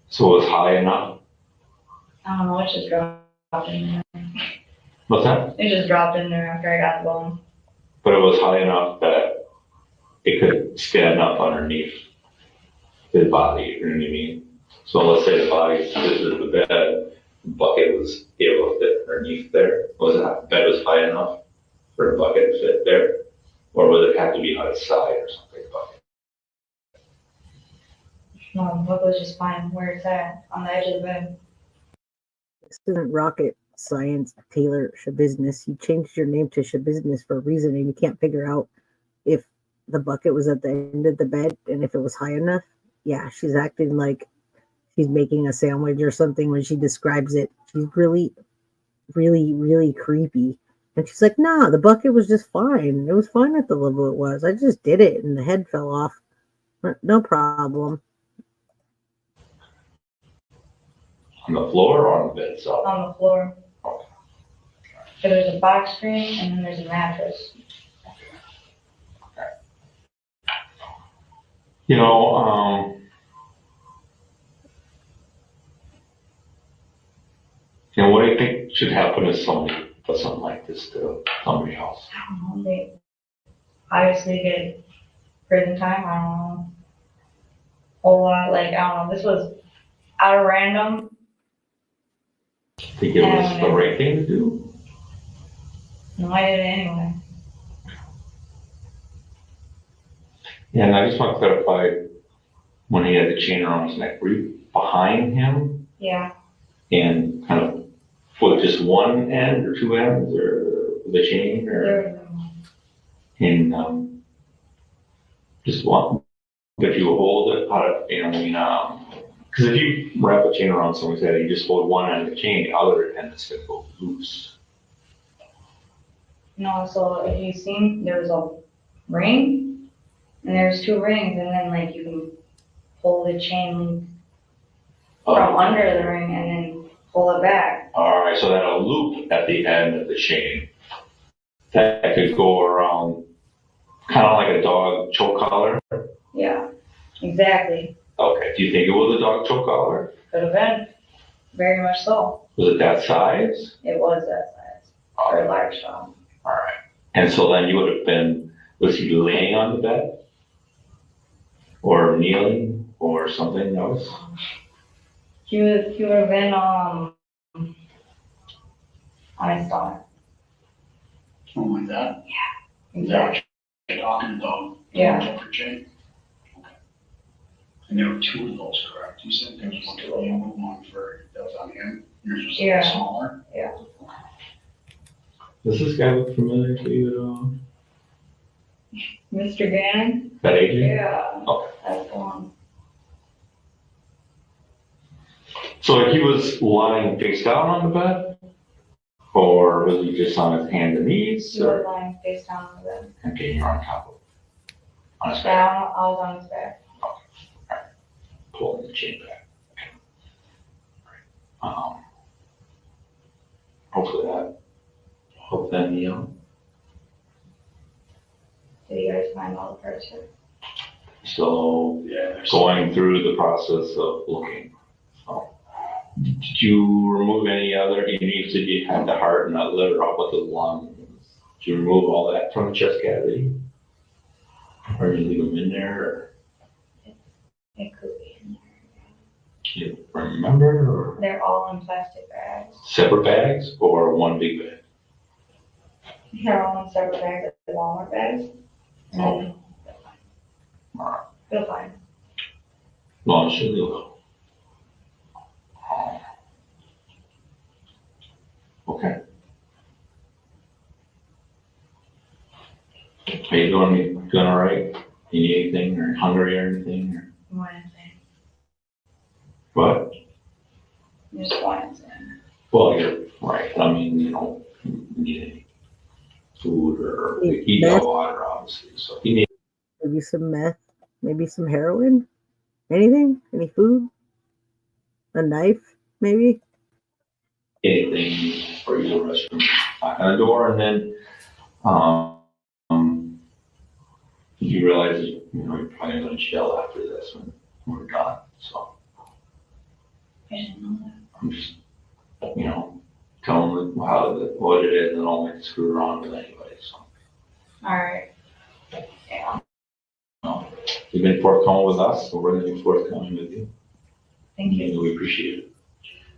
So it was high enough? I don't know, it just dropped in there. What's that? It just dropped in there after I got the bone. But it was high enough that it could stand up underneath his body, you know what I mean? So let's say the body sits in the bed, the bucket was able to fit underneath there. The bed was high enough for the bucket to fit there? Or would it have to be outside or something? Bucket? No, the book was just fine where it's at, on the edge of the bed. This isn't rocket science, Taylor Schabusiness. You changed your name to Schabusiness for a reason, and you can't figure out if the bucket was at the end of the bed and if it was high enough. Yeah, she's acting like she's making a sandwich or something when she describes it. She's really, really, really creepy. And she's like, nah, the bucket was just fine. It was fine at the level it was. I just did it and the head fell off. No problem. On the floor or on the bed itself? On the floor. So there's a box spring and then there's a mattress. You know, what do you think should happen if somebody does something like this to somebody else? I don't know. They obviously get prison time. I don't know. Whole lot. Like, I don't know. This was out of random. Think it was the right thing to do? No, I did it anyway. Yeah, and I just want to clarify, when he had the chain around his neck, were you behind him Yeah. and kind of with just one end or two ends or the chain or in just one? If you hold it out of, because if you wrap a chain around someone's head, you just hold one end of the chain, the other end is going to go loose. No, so if you've seen, there was a ring and there's two rings, and then like you can pull the chain link from under the ring and then pull it back. All right, so then a loop at the end of the chain that could go around, kind of like a dog choke collar. Yeah, exactly. Okay, do you think it was a dog choke collar? Could have been. Very much so. Was it that size? It was that size. Very large dog. All right. And so then you would have been, was he laying on the bed? Or kneeling or something else? He would have been on his stomach. Something like that? Yeah. Is that what you're talking about? Yeah. Jumper chain? Okay. And there were two of those, correct? You said there was one for the younger one that was on him? Yours was a little smaller? Yeah. Does this guy look familiar to you at all? Mr. Gannon? That agent? Yeah. Okay. That's the one. So he was lying face down on the bed? Or was he just on his hands and knees? He was lying face down on the bed. Okay, you're on top of him. On his back? Yeah, I was on his back. Okay. Pulling the chain back. Okay. Hopefully that helped them, Did you guys find all the parts here? So going through the process of looking. So, did you remove any other? You said you had the heart and the liver. How about the lungs? Did you remove all that from the chest cavity? Or did you leave them in there? Or? It could be in there. Do you remember? Or They're all in plastic bags. separate bags or one big bag? They're all in separate bags, like Walmart bags. Oh. Feel fine. Long should they go? Okay. Are you doing all right? You need anything or hungry or anything? Or? One thing. What? Just one thing. Well, you're right. I mean, you don't need any food or eat no water, obviously. So you need maybe some meth, maybe some heroin, anything, any food, a knife, maybe. Anything for you to restroom, knock on the door, and then you realize that, you're probably going to jail after this when we're done. So I didn't know that. I'm just, tell them what it is, and I'll make screw around with anybody. So. All right. Yeah. You've been forthcoming with us, so we're going to be forthcoming with you. Thank you. And we appreciate it.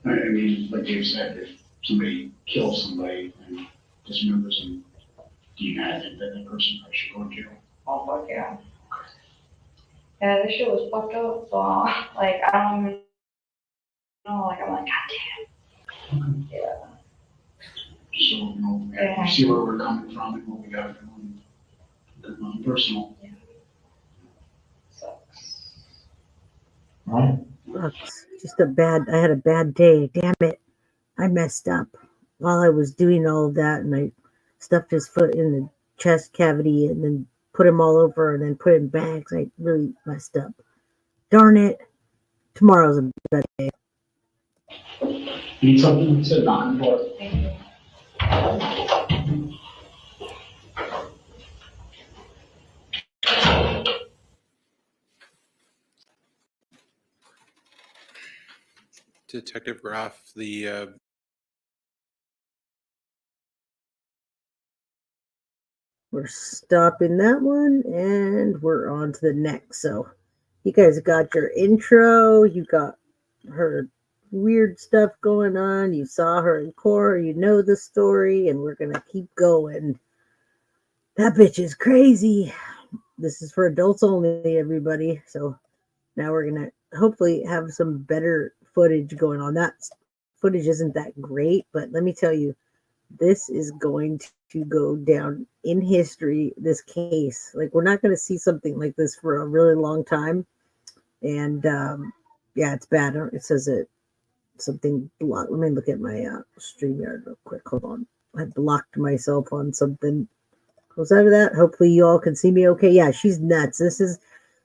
I mean, like Dave said, if somebody kills somebody and dismembers them, do you guys think that person should go to jail? Oh, fuck yeah. Yeah, this shit was fucked up. So like I don't even know. Like I'm like, God damn. Yeah. So, you know, you see where we're coming from and what we got from personal. Yeah. Sucks. Right. Sucks. Just I had a bad day. Damn it. I messed up while I was doing all of that, and I stuffed his foot in the chest cavity and then put him all over and then put it in bags. I really messed up. Darn it. Tomorrow's a better day. Need something to knock on the door. Detective Graff, We're stopping that one and we're on to the next. So you guys got your intro, you got her weird stuff going on, you saw her in court, you know the story, and we're gonna keep going. That bitch is crazy. This is for adults only, everybody. So now we're gonna hopefully have some better footage going on. That footage isn't that great, but let me tell you, this is going to go down in history, this case. Like, we're not going to see something like this for a really long time. And yeah, it's bad. It says it something blocked. Let me look at my StreamYard real quick. Hold on. I blocked myself on something. Close out of that. Hopefully you all can see me okay. Yeah, she's nuts.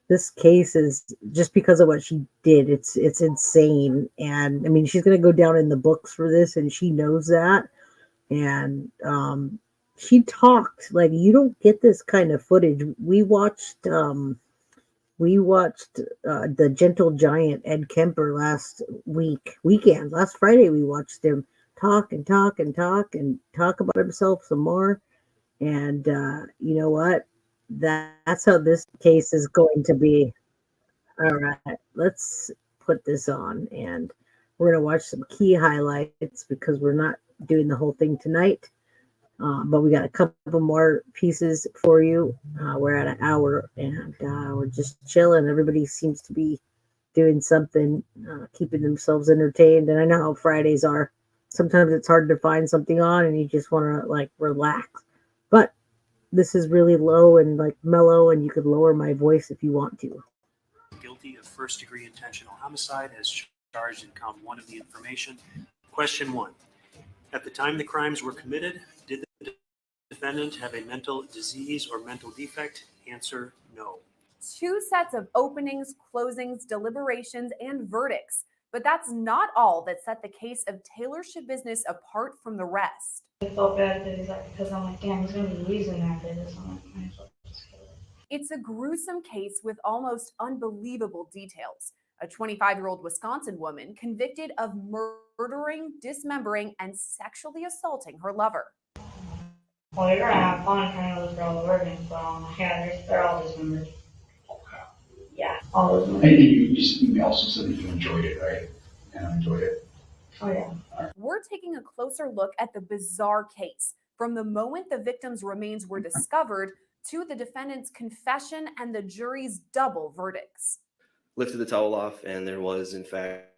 This case is just because of what she did. It's insane. And I mean, she's going to go down in the books for this, and she knows that. And she talked like, you don't get this kind of footage. We watched the Gentle Giant Ed Kemper last Friday. We watched him talk about himself some more. And you know what? That's how this case is going to be. All right, let's put this on, and we're going to watch some key highlights because we're not doing the whole thing tonight. But we got a couple more pieces for you. We're at an hour, and we're just chilling. Everybody seems to be doing something, keeping themselves entertained. And I know how Fridays are. Sometimes it's hard to find something on, and you just want to like relax. But this is really low and like mellow, and you could lower my voice if you want to. Guilty of first-degree intentional homicide as charged in count 1 of the information. Question 1. At the time the crimes were committed, did the defendant have a mental disease or mental defect? Answer, no. 2 sets of openings, closings, deliberations, and verdicts. But that's not all that set the case of Taylor Schabusiness apart from the rest. I felt bad because I'm like, damn, he's gonna be losing after this. I'm like, might as well just kill it. It's a gruesome case with almost unbelievable details. A 25-year-old Wisconsin woman convicted of murdering, dismembering, and sexually assaulting her lover. Well, you're gonna have fun trying to look for all the organs, so yeah, they're all dismembered. Yeah, all those And movies. you also said that you enjoyed it, right? And I enjoyed it. Oh yeah. We're taking a closer look at the bizarre case, from the moment the victim's remains were discovered to the defendant's confession and the jury's double verdicts. Lifted the towel off, and there was, in fact,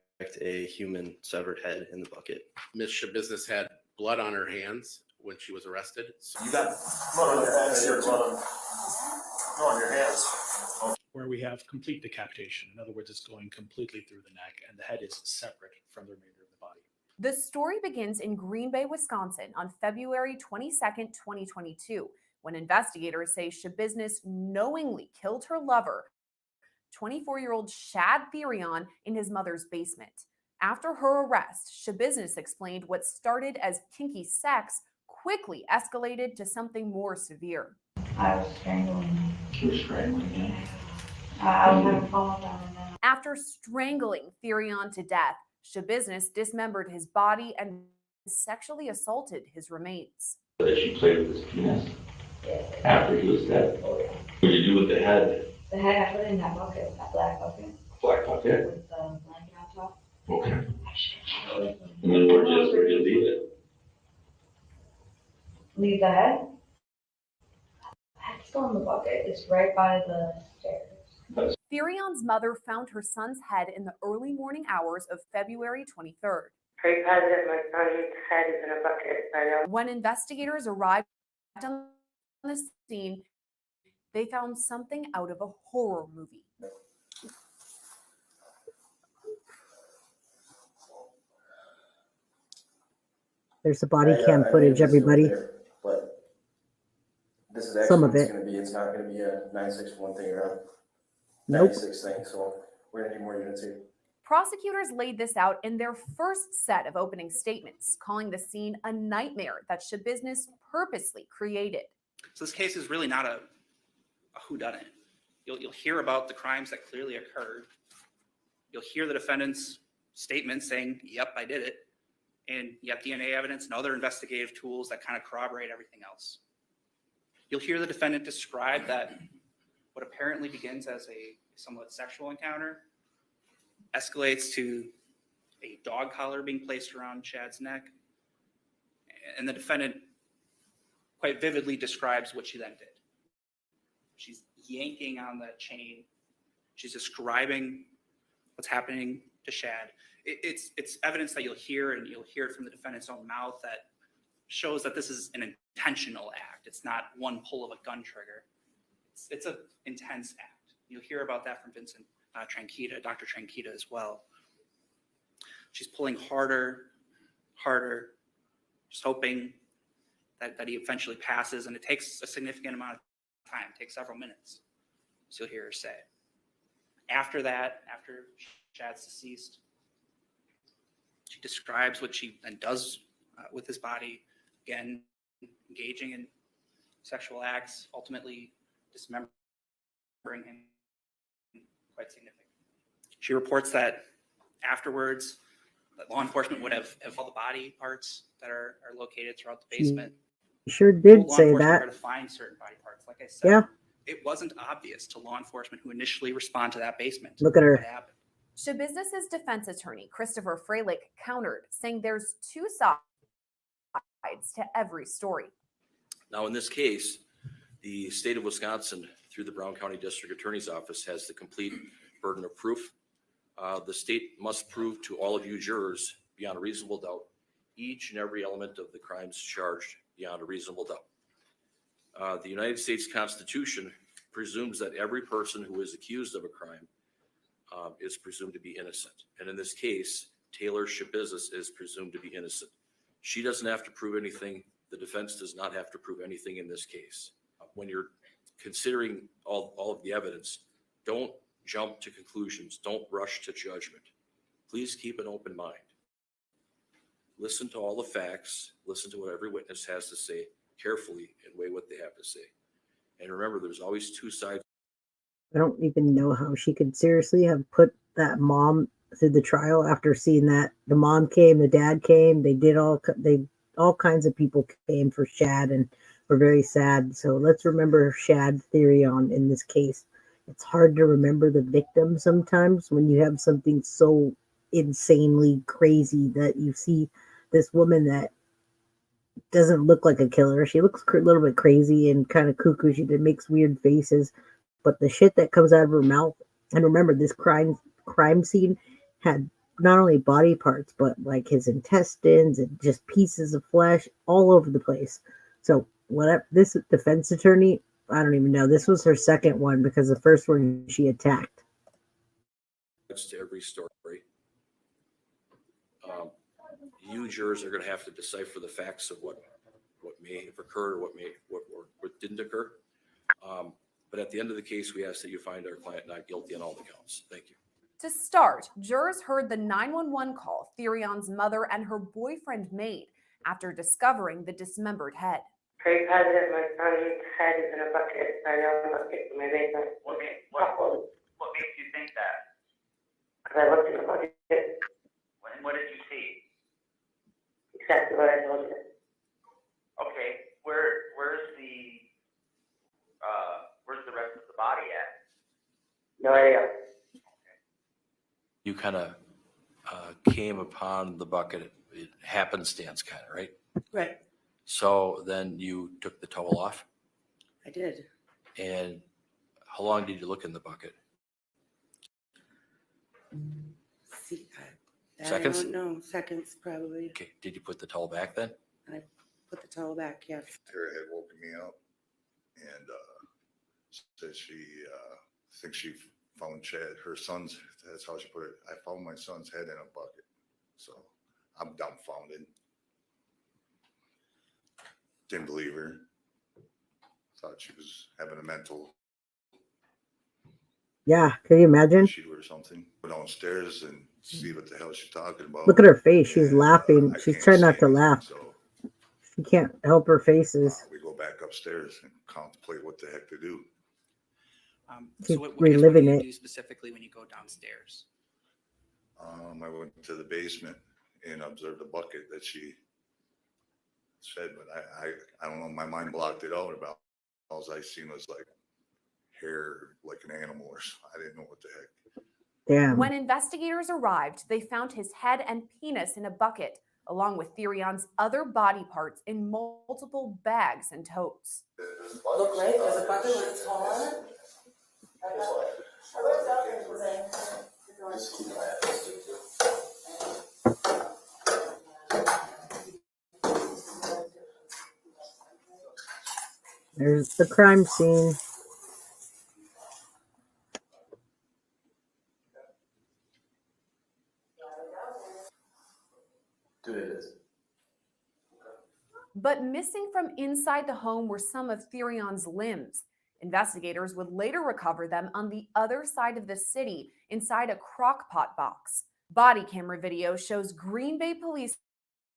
a human severed head in the bucket. Ms. Schabusiness had blood on her hands when she was arrested. You got blood on your hands here, blood on your hands. Where we have complete decapitation. In other words, it's going completely through the neck, and the head is separate from the remainder of the body. The story begins in Green Bay, Wisconsin on February 22nd, 2022, when investigators say Schabusiness knowingly killed her lover, 24-year-old Shad Thyrion, in his mother's basement. After her arrest, Schabusiness explained what started as kinky sex quickly escalated to something more severe. I was strangling. You were strangling him. I was having fun with them. After strangling Thyrion to death, Schabusiness dismembered his body and sexually assaulted his remains. That she played with his penis after he was dead. What did you do with the head? The head I put in that bucket, that black bucket. Black bucket? With the blanket on top. Okay. And then where'd you leave it? Leave the head? The head's still in the bucket. It's right by the stairs. Thyrian's mother found her son's head in the early morning hours of February 23rd. Pretty positive my son's head is in a bucket. I know. When investigators arrived on the scene, they found something out of a horror movie. There's the body cam footage, everybody. But this is Some actually of it. it's not going to be a 961 thing or a Nope. 96 thing, so we're going to need more units here. Prosecutors laid this out in their first set of opening statements, calling the scene a nightmare that Schabusiness purposely created. So this case is really not a whodunit. You'll hear about the crimes that clearly occurred. You'll hear the defendant's statement saying, yep, I did it. And you have DNA evidence and other investigative tools that kind of corroborate everything else. You'll hear the defendant describe that what apparently begins as a somewhat sexual encounter escalates to a dog collar being placed around Shad's neck. And the defendant quite vividly describes what she then did. She's yanking on the chain. She's describing what's happening to Shad. It's evidence that you'll hear, and you'll hear it from the defendant's own mouth, that shows that this is an intentional act. It's not one pull of a gun trigger. It's an intense act. You'll hear about that from Vincent Tranquita, Dr. Tranquita as well. She's pulling harder, just hoping that he eventually passes, and it takes a significant amount of time. It takes several minutes. So you'll hear her say. After that, after Shad's deceased, she describes what she then does with his body, again, engaging in sexual acts, ultimately dismembering him, quite significant. She reports that afterwards, that law enforcement would have all the body parts that are located throughout the basement. She sure did Law say enforcement that. were to find certain body parts. Like I said, Yeah. it wasn't obvious to law enforcement who initially respond to that basement. Look at her. What happened. Schabusiness's defense attorney, Christopher Freilich, countered, saying there's two sides to every story. Now, in this case, the state of Wisconsin, through the Brown County District Attorney's Office, has the complete burden of proof. The state must prove to all of you jurors, beyond a reasonable doubt, each and every element of the crimes charged beyond a reasonable doubt. The United States Constitution presumes that every person who is accused of a crime is presumed to be innocent. And in this case, Taylor Schabusiness is presumed to be innocent. She doesn't have to prove anything. The defense does not have to prove anything in this case. When you're considering all of the evidence, don't jump to conclusions. Don't rush to judgment. Please keep an open mind. Listen to all the facts. Listen to what every witness has to say carefully and weigh what they have to say. And remember, there's always two sides. I don't even know how she could seriously have put that mom through the trial after seeing that the mom came, the dad came, all kinds of people came for Shad and were very sad. So let's remember Shad Thyrion in this case. It's hard to remember the victim sometimes when you have something so insanely crazy that you see this woman that doesn't look like a killer. She looks a little bit crazy and kind of cuckoo. She makes weird faces, but the shit that comes out of her mouth. And remember, this crime scene had not only body parts, but like his intestines and just pieces of flesh all over the place. So whatever, this defense attorney, I don't even know. This was her second one because the first one she attacked. To every story. You jurors are going to have to decipher the facts of what may have occurred, what didn't occur. But at the end of the case, we ask that you find our client not guilty on all the counts. Thank you. To start, jurors heard the 911 call Thyrion's mother and her boyfriend made after discovering the dismembered head. Pretty positive my son's head is in a bucket. I know a bucket in my basement. What makes you think that? Because I looked in the bucket. And what did you see? Exactly what I told you. Okay, where's the rest of the body at? No idea. You kind of came upon the bucket, it happenstance kind of, right? Right. So then you took the towel off? I did. And how long did you look in the bucket? See, that Seconds? I don't know. Seconds, probably. Okay, did you put the towel back then? I put the towel back, yes. Tara had woken me up and said she thinks she found Chad, her son's, that's how she put it. I found my son's head in a bucket. So I'm dumbfounded. Didn't believe her. Thought she was having a mental Yeah, can you imagine? issue or something. Go downstairs and see what the hell she's talking about. Look at her face. She's laughing. I She's can't trying say not to anything, laugh. So She can't help her faces. we go back upstairs and contemplate what the heck to do. She's So what reliving do you it. do specifically when you go downstairs? I went to the basement and observed the bucket that she said, but I don't know, my mind blocked it out about all I seen was like hair, like an animal or something. I didn't know what the heck. Damn. When investigators arrived, they found his head and penis in a bucket, along with Thyrion's other body parts in multiple bags and totes. Look, right? There's a bucket with a towel on it. There's the crime scene. Dude, it is. But missing from inside the home were some of Thyrion's limbs. Investigators would later recover them on the other side of the city inside a crock-pot box. Body camera video shows Green Bay police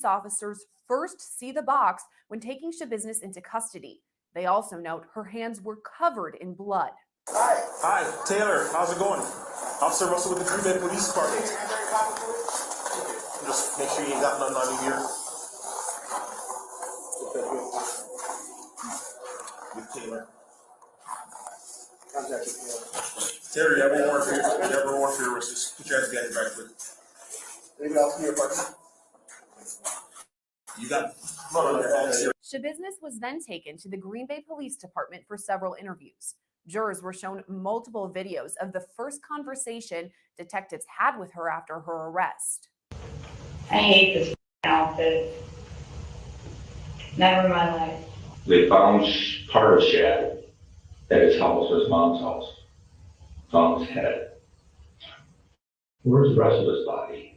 officers first see the box when taking Schabusiness into custody. They also note her hands were covered in blood. Hi, Taylor. How's it going? Officer Russell with the Green Bay Police Department. Just make sure you ain't got nothing on you here. With Taylor. Contact with Taylor. You have a warrant for your arrest. Just put your hands behind your back, please. Anybody else in your apartment? You got blood on your hands here. Schabusiness was then taken to the Green Bay Police Department for several interviews. Jurors were shown multiple videos of the first conversation detectives had with her after her arrest. I hate this outfit. Never in my life. They found part of Shad at his house, his mom's house. Found his head. Where's the rest of his body?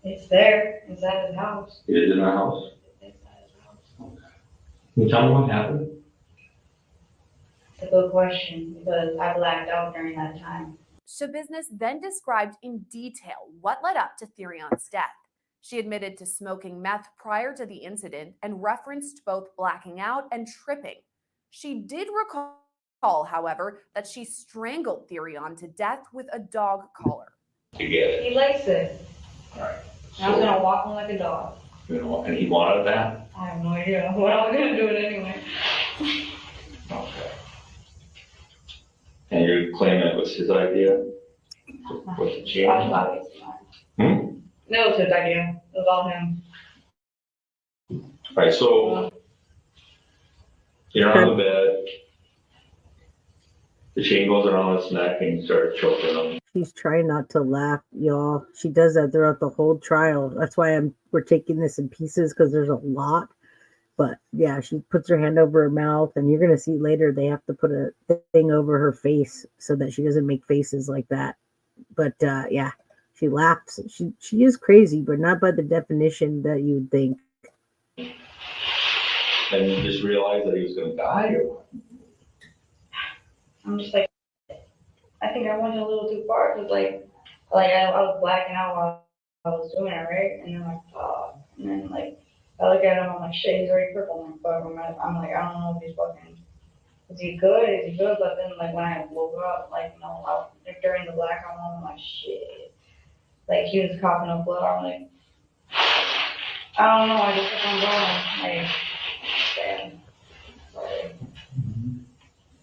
It's there, inside his house. It is in the house? It's inside his house. Okay. Can you tell me what happened? It's a good question because I blacked out during that time. Schabusiness then described in detail what led up to Thyrion's death. She admitted to smoking meth prior to the incident and referenced both blacking out and tripping. She did recall, however, that she strangled Thyrion to death with a dog collar. To get it. He likes it. All right. And I was gonna walk him like a dog. You know, and he wanted that? I have no idea, but I was gonna do it anyway. Okay. And you claim it was his idea? Was it changed? No, it was his idea. It was all him. All right, so you're on the bed. The chain goes around his neck and you start choking him. She's trying not to laugh, y'all. She does that throughout the whole trial. That's why we're taking this in pieces because there's a lot. But yeah, she puts her hand over her mouth, and you're gonna see later they have to put a thing over her face so that she doesn't make faces like that. But yeah, she laughs. She is crazy, but not by the definition that you would think. And you just realized that he was gonna die or what? I'm just like, I think I went a little too far because I was blacking out while I was doing it, right? And then and then I look at him, I'm like, shit, he's already crippled. I'm like, fuck, I'm like, I don't know if he's fucking, is he good? Is he good? But then when I woke up, during the blackout, I'm like, shit. Like he was coughing up blood. I'm like, I don't know. I just kept on going. Like, damn. Sorry.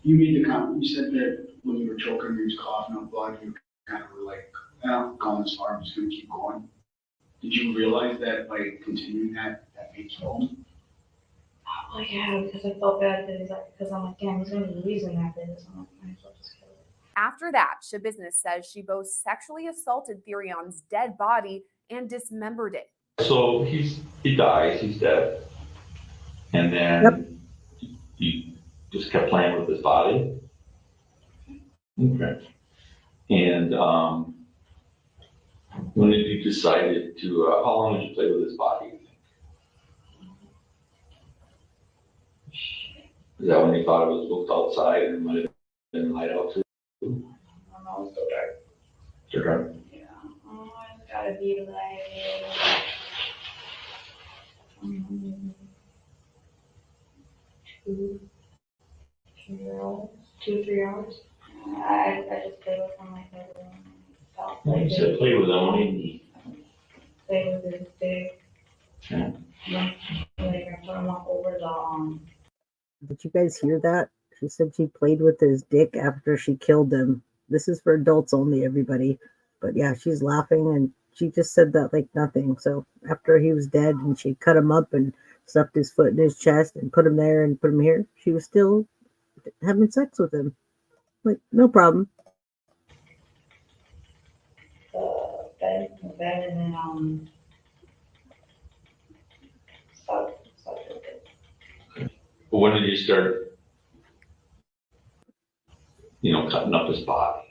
You made the comment, you said that when you were choking, you was coughing up blood, you kind of were like, I'm going this far, I'm just gonna keep going. Did you realize that by continuing that made you home? Like, yeah, because I felt bad because I'm like, damn, he's gonna be losing after this. I'm like, might as well just kill it. After that, Schabusiness says she both sexually assaulted Thyrion's dead body and dismembered it. So he dies, he's dead. And then he just kept playing with his body. Okay. And when did you decided to, how long did you play with his body? Is that when you thought it was booked outside and might have been light out too? I was so dark. Still dark? Yeah. Oh, it's gotta be like 2-3 hours. I just played with him like that. Well, you said play with him, what do you mean? Play with his dick. Yeah. Like I put him up over the Did you guys hear that? She said she played with his dick after she killed him. This is for adults only, everybody. But yeah, she's laughing and she just said that like nothing. So after he was dead and she cut him up and stuffed his foot in his chest and put him there and put him here, she was still having sex with him. Like, no problem. bed and then suck with it. But when did you start, cutting up his body?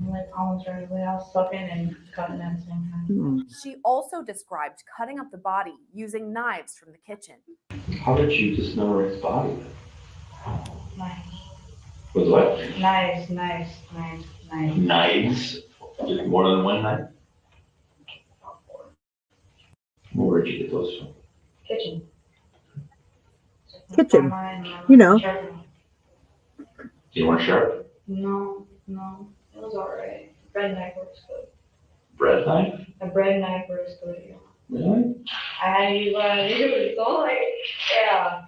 Like almost right away. I was sucking and cutting at the same time. She also described cutting up the body using knives from the kitchen. How did you dismember his body? Knives. With what? Knives. Knives? Just more than one knife? Where'd you get those from? Kitchen. You know. You weren't sharp? No. It was alright. Bread knife works good. Bread knife? A bread knife works good, yeah. Really? I had to use what I used, so yeah.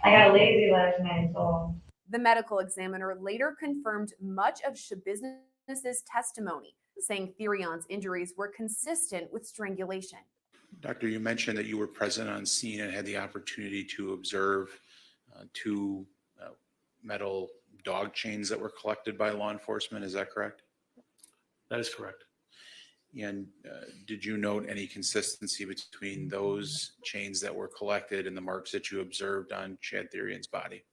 I got lazy last night, so. The medical examiner later confirmed much of Schabusiness's testimony, saying Thyrion's injuries were consistent with strangulation. Doctor, you mentioned that you were present on scene and had the opportunity to observe two metal dog chains that were collected by law enforcement. Is that correct? That is correct. And did you note any consistency between those chains that were collected and the marks that you observed on Shad Thyrion's body?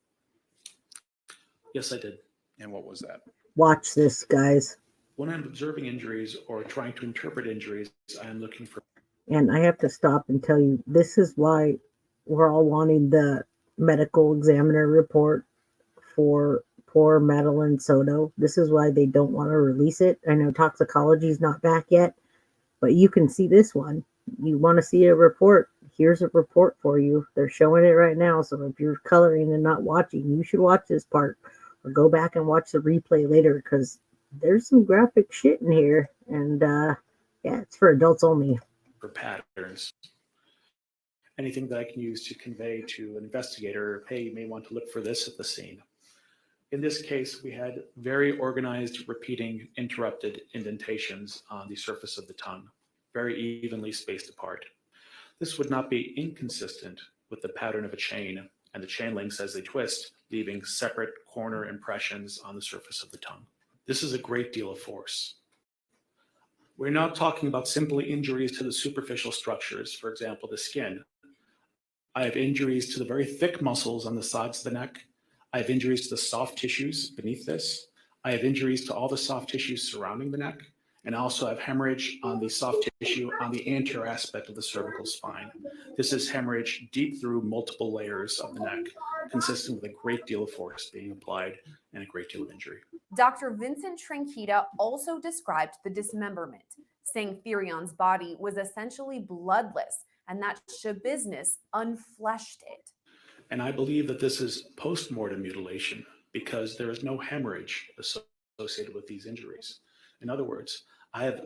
Yes, I did. And what was that? Watch this, guys. When I'm observing injuries or trying to interpret injuries, I am looking for. And I have to stop and tell you, this is why we're all wanting the medical examiner report for poor Madeline Soto. This is why they don't want to release it. I know toxicology is not back yet, but you can see this one. You want to see a report? Here's a report for you. They're showing it right now. So if you're coloring and not watching, you should watch this part or go back and watch the replay later because there's some graphic shit in here. And yeah, it's for adults only. For patterns. Anything that I can use to convey to an investigator, hey, you may want to look for this at the scene. In this case, we had very organized, repeating, interrupted indentations on the surface of the tongue, very evenly spaced apart. This would not be inconsistent with the pattern of a chain and the chain links as they twist, leaving separate corner impressions on the surface of the tongue. This is a great deal of force. We're not talking about simply injuries to the superficial structures, for example, the skin. I have injuries to the very thick muscles on the sides of the neck. I have injuries to the soft tissues beneath this. I have injuries to all the soft tissues surrounding the neck, and I also have hemorrhage on the soft tissue on the anterior aspect of the cervical spine. This is hemorrhage deep through multiple layers of the neck, consistent with a great deal of force being applied and a great deal of injury. Dr. Vincent Tranquita also described the dismemberment, saying Thyrion's body was essentially bloodless and that Schabusiness unfleshed it. And I believe that this is post-mortem mutilation because there is no hemorrhage associated with these injuries. In other words, I have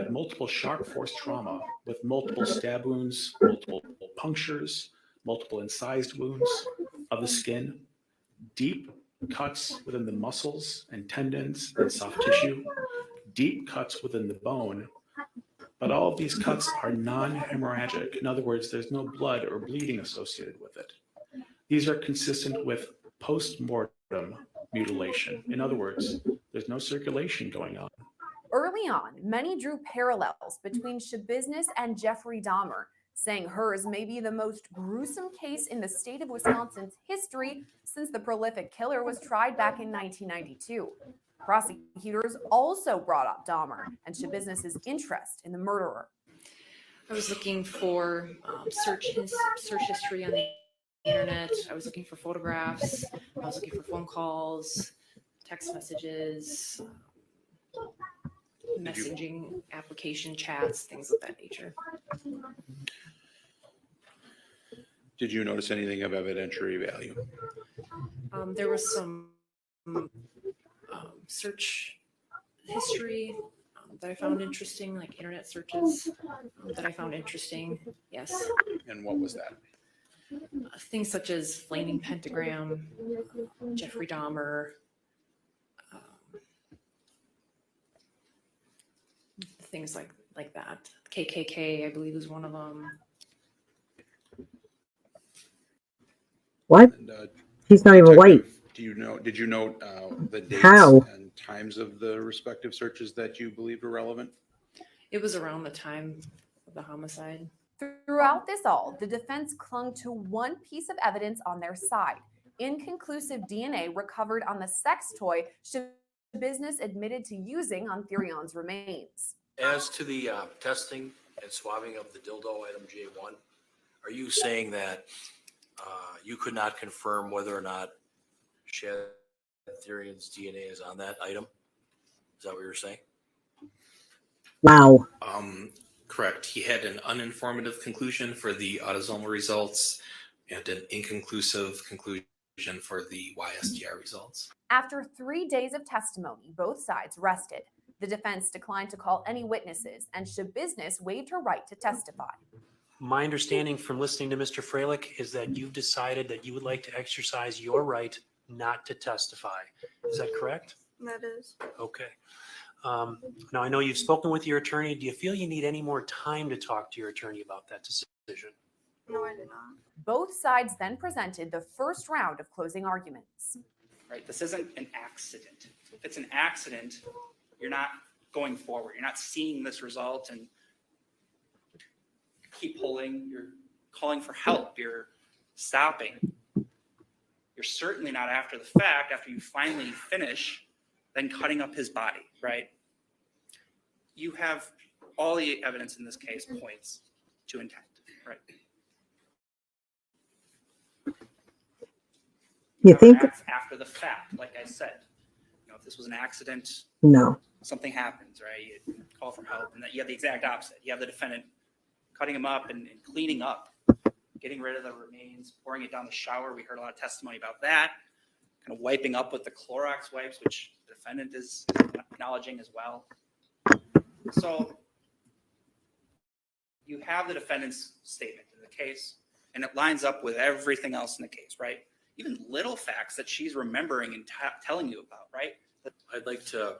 multiple sharp force trauma with multiple stab wounds, multiple punctures, multiple incised wounds of the skin, deep cuts within the muscles and tendons and soft tissue, deep cuts within the bone, but all of these cuts are non-hemorrhagic. In other words, there's no blood or bleeding associated with it. These are consistent with post-mortem mutilation. In other words, there's no circulation going on. Early on, many drew parallels between Schabusiness and Jeffrey Dahmer, saying hers may be the most gruesome case in the state of Wisconsin's history since the prolific killer was tried back in 1992. Prosecutors also brought up Dahmer and Schabusiness's interest in the murderer. I was looking for search history on the internet. I was looking for photographs. I was looking for phone calls, text messages, messaging application chats, things of that nature. Did you notice anything of evidentiary value? There was some search history that I found interesting, like internet searches that I found interesting. Yes. And what was that? Things such as flaming pentagram, Jeffrey Dahmer, things like that. KKK, I believe, is one of them. What? And, He's not even white. Did you note the dates How? and times of the respective searches that you believe are relevant? It was around the time of the homicide. Throughout this all, the defense clung to one piece of evidence on their side: inconclusive DNA recovered on the sex toy Schabusiness admitted to using on Thyrion's remains. As to the testing and swabbing of the dildo item J1, are you saying that you could not confirm whether or not Shad Thyrion's DNA is on that item? Is that what you're saying? Wow. Correct. He had an uninformative conclusion for the autosomal results and an inconclusive conclusion for the YSDR results. After 3 days of testimony, both sides rested. The defense declined to call any witnesses, and Schabusiness waived her right to testify. My understanding from listening to Mr. Freilich is that you've decided that you would like to exercise your right not to testify. Is that correct? That is. Okay. Now, I know you've spoken with your attorney. Do you feel you need any more time to talk to your attorney about that decision? No, I did not. Both sides then presented the first round of closing arguments. Right? This isn't an accident. If it's an accident, you're not going forward. You're not seeing this result and keep pulling. You're calling for help. You're stopping. You're certainly not after the fact, after you finally finish, then cutting up his body, right? You have all the evidence in this case points to intent, right? You think? After the fact, like I said, if this was an accident, No. something happens, right? You call for help, and that you have the exact opposite. You have the defendant cutting him up and cleaning up, getting rid of the remains, pouring it down the shower. We heard a lot of testimony about that. Kind of wiping up with the Clorox wipes, which the defendant is acknowledging as well. So you have the defendant's statement in the case, and it lines up with everything else in the case, right? Even little facts that she's remembering and telling you about, right? I'd like to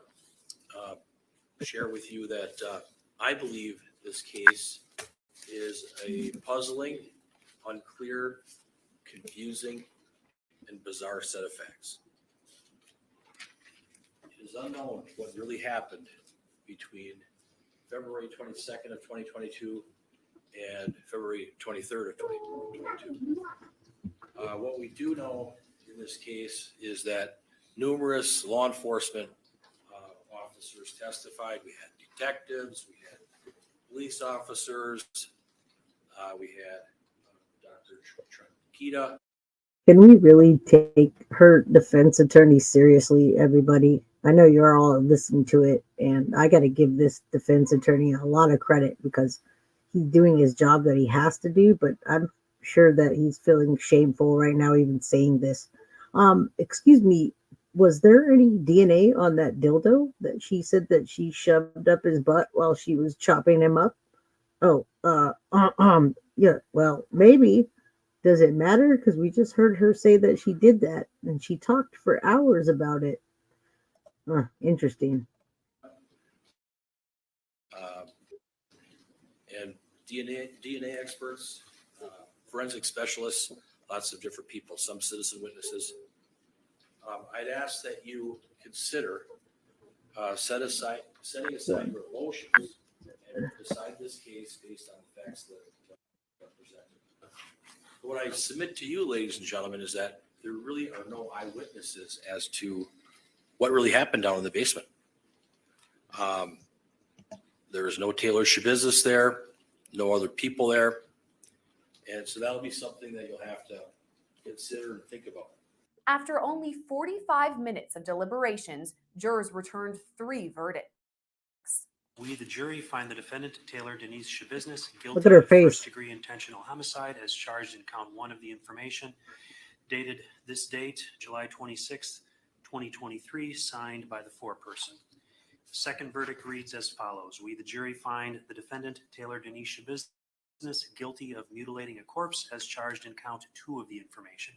share with you that I believe this case is a puzzling, unclear, confusing, and bizarre set of facts. It is unknown what really happened between February 22nd of 2022 and February 23rd of 2022. What we do know in this case is that numerous law enforcement officers testified. We had detectives, we had police officers, we had Dr. Tranquita. Can we really take her defense attorney seriously, everybody? I know you're all listening to it, and I got to give this defense attorney a lot of credit because he's doing his job that he has to do, but I'm sure that he's feeling shameful right now even saying this. Excuse me, was there any DNA on that dildo that she said that she shoved up his butt while she was chopping him up? Oh, yeah, well, maybe. Does it matter? Because we just heard her say that she did that, and she talked for hours about it. Interesting. And DNA experts, forensic specialists, lots of different people, some citizen witnesses. I'd ask that you consider setting aside your emotions and decide this case based on the facts that are presented. What I submit to you, ladies and gentlemen, is that there really are no eyewitnesses as to what really happened down in the basement. There is no Taylor Schabusiness there, no other people there. And so that'll be something that you'll have to consider and think about. After only 45 minutes of deliberations, jurors returned 3 verdicts. We, the jury, find the defendant, Taylor Denise Schabusiness, Look guilty at her of face. first-degree intentional homicide as charged in count 1 of the information, dated this date, July 26th, 2023, signed by the foreperson. The second verdict reads as follows. We, the jury, find the defendant, Taylor Denise Schabusiness, guilty of mutilating a corpse as charged in count 2 of the information,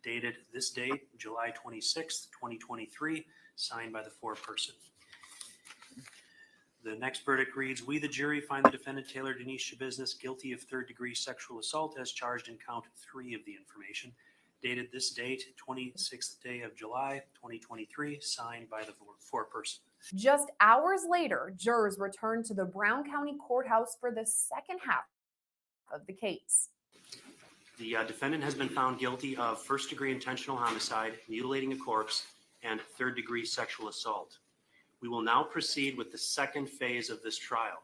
dated this date, July 26th, 2023, signed by the foreperson. The next verdict reads, we, the jury, find the defendant, Taylor Denise Schabusiness, guilty of third-degree sexual assault as charged in count 3 of the information, dated this date, 26th day of July, 2023, signed by the foreperson. Just hours later, jurors returned to the Brown County Courthouse for the second half of the case. The defendant has been found guilty of first-degree intentional homicide, mutilating a corpse, and third-degree sexual assault. We will now proceed with the second phase of this trial.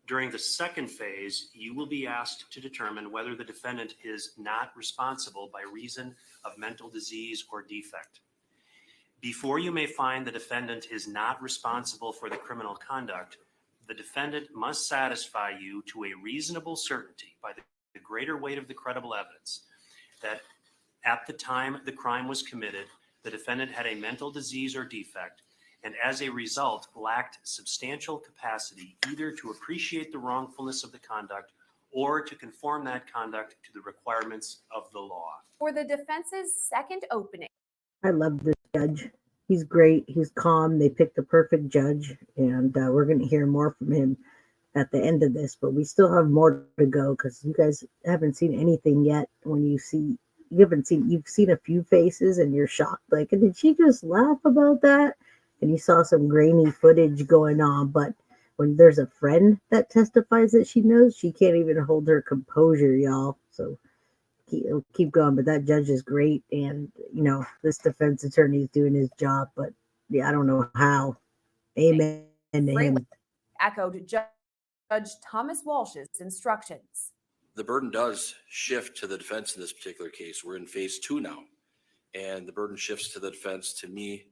During the second phase, you will be asked to determine whether the defendant is not responsible by reason of mental disease or defect. Before you may find the defendant is not responsible for the criminal conduct, the defendant must satisfy you to a reasonable certainty by the greater weight of the credible evidence that at the time the crime was committed, the defendant had a mental disease or defect and as a result lacked substantial capacity either to appreciate the wrongfulness of the conduct or to conform that conduct to the requirements of the law. For the defense's second opening, I love this judge. He's great. He's calm. They picked the perfect judge, and we're going to hear more from him at the end of this. But we still have more to go because you guys haven't seen anything yet. When you've seen a few faces, and you're shocked. Like, did she just laugh about that? And you saw some grainy footage going on. But when there's a friend that testifies that she knows, she can't even hold her composure, y'all. So keep going, but that judge is great, and this defense attorney is doing his job, but yeah, I don't know how. Amen to him. echoed Judge Thomas Walsh's instructions. The burden does shift to the defense in this particular case. We're in phase 2 now, and the burden shifts to the defense, to me,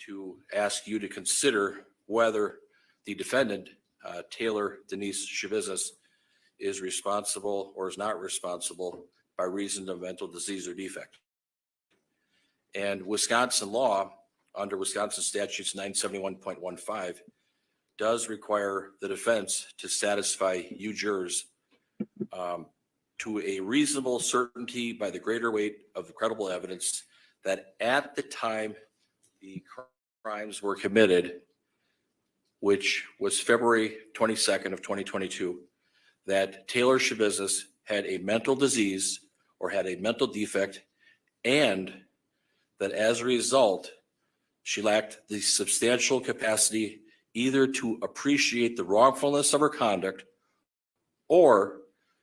to ask you to consider whether the defendant, Taylor Denise Schabusiness, is responsible or is not responsible by reason of mental disease or defect. And Wisconsin law, under Wisconsin statutes 971.15, does require the defense to satisfy you jurors to a reasonable certainty by the greater weight of the credible evidence that at the time the crimes were committed, which was February 22nd of 2022, that Taylor Schabusiness had a mental disease or had a mental defect, and that as a result, she lacked the substantial capacity either to appreciate the wrongfulness of her conduct or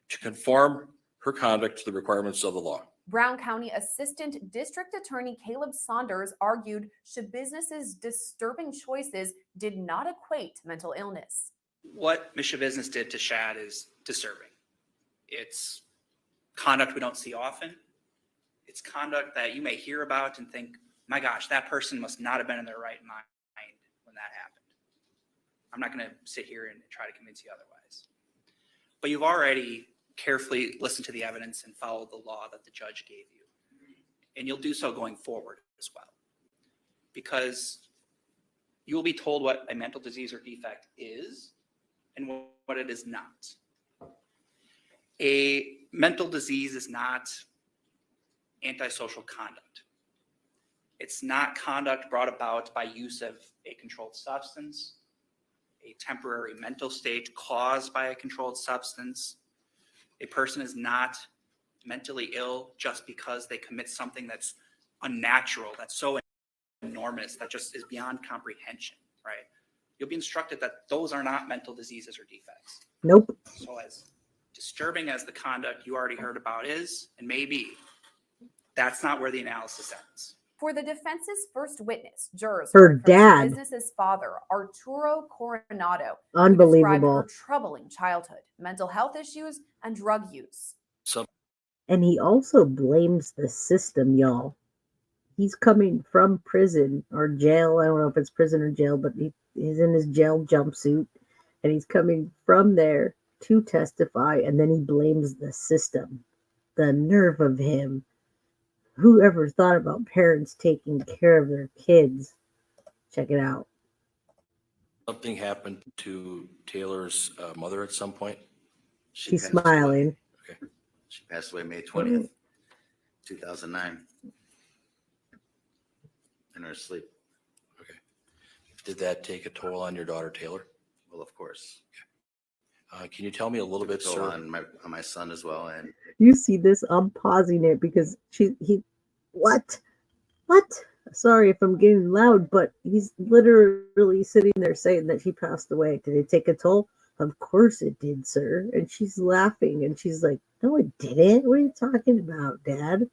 to conform her conduct to the requirements of the law. Brown County Assistant District Attorney Caleb Saunders argued Schabusiness's disturbing choices did not equate to mental illness. What Ms. Schabusiness did to Shad is disturbing. It's conduct we don't see often. It's conduct that you may hear about and think, my gosh, that person must not have been in their right mind when that happened. I'm not going to sit here and try to convince you otherwise. But you've already carefully listened to the evidence and followed the law that the judge gave you. And you'll do so going forward as well. Because you will be told what a mental disease or defect is and what it is not. A mental disease is not antisocial conduct. It's not conduct brought about by use of a controlled substance, a temporary mental state caused by a controlled substance. A person is not mentally ill just because they commit something that's unnatural, that's so enormous, that just is beyond comprehension, right? You'll be instructed that those are not mental diseases or defects. Nope. So as disturbing as the conduct you already heard about is, and may be, that's not where the analysis ends. For the defense's first witness, jurors Her heard from dad. Schabusiness's father, Arturo Coronado, who described Unbelievable. her troubling childhood, mental health issues, and drug use. And he also blames the system, y'all. He's coming from prison or jail. I don't know if it's prison or jail, but he's in his jail jumpsuit and he's coming from there to testify, and then he blames the system. The nerve of him. Whoever thought about parents taking care of their kids? Check it out. Something happened to Taylor's mother at some point. She's smiling. Okay. She passed away May 20th, 2009. In her sleep. Okay. Did that take a toll on your daughter, Taylor? Well, of course. Can you tell me a little bit, sir? On my son as well. And You see this? I'm pausing it because what? Sorry if I'm getting loud, but he's literally sitting there saying that she passed away. Did it take a toll? Of course it did, sir. And she's laughing and she's like, no, it didn't. What are you talking about, Dad?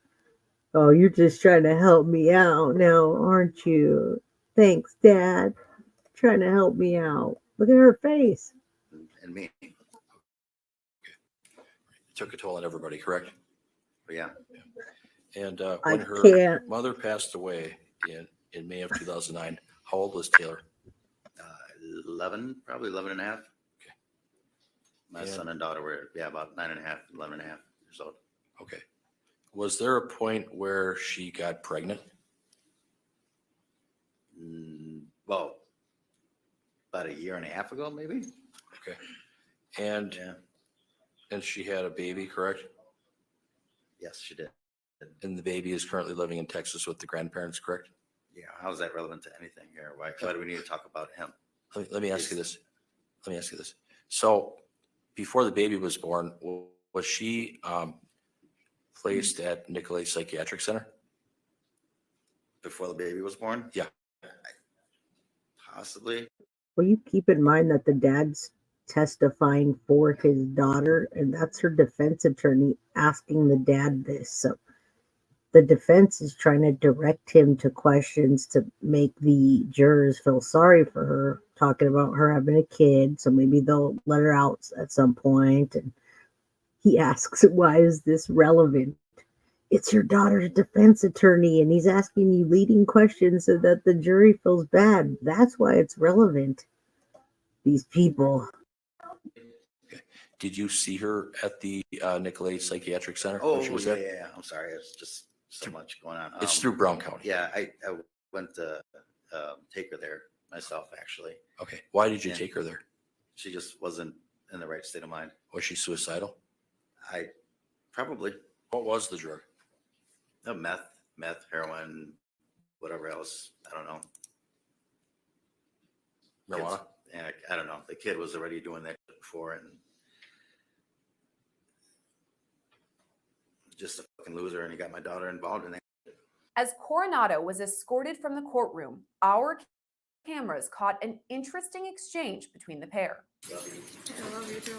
Oh, you're just trying to help me out now, aren't you? Thanks, Dad. Trying to help me out. Look at her face. and me. It took a toll on everybody, correct? But yeah. And I when her can't. mother passed away in May of 2009, how old was Taylor? 11, probably 11 and a half. Okay. My son and daughter were, about 9 and a half, 11 and a half years old. Okay. Was there a point where she got pregnant? Well, about a year and a half ago, maybe. Okay. And she had a baby, correct? Yes, she did. And the baby is currently living in Texas with the grandparents, correct? Yeah. How is that relevant to anything here? Why do we need to talk about him? Let me ask you this. So before the baby was born, was she placed at Nicolay Psychiatric Center? Before the baby was born? Yeah. Possibly. Will you keep in mind that the dad's testifying for his daughter, and that's her defense attorney asking the dad this. So the defense is trying to direct him to questions to make the jurors feel sorry for her, talking about her having a kid. So maybe they'll let her out at some point. And he asks, why is this relevant? It's your daughter's defense attorney, and he's asking you leading questions so that the jury feels bad. That's why it's relevant. These people. Did you see her at the Nicolay Psychiatric Center? Oh, when she was yeah, there? yeah. I'm sorry. It's just so much going on. It's through Brown County. Yeah, I went to take her there myself, actually. Okay. Why did you take her there? She just wasn't in the right state of mind. Was she suicidal? Probably. What was the drug? No, meth, heroin, whatever else. I don't know. Marijuana? Yeah, I don't know. The kid was already doing that before, and just a fucking loser, and he got my daughter involved in it. As Coronado was escorted from the courtroom, our cameras caught an interesting exchange between the pair. I love you too.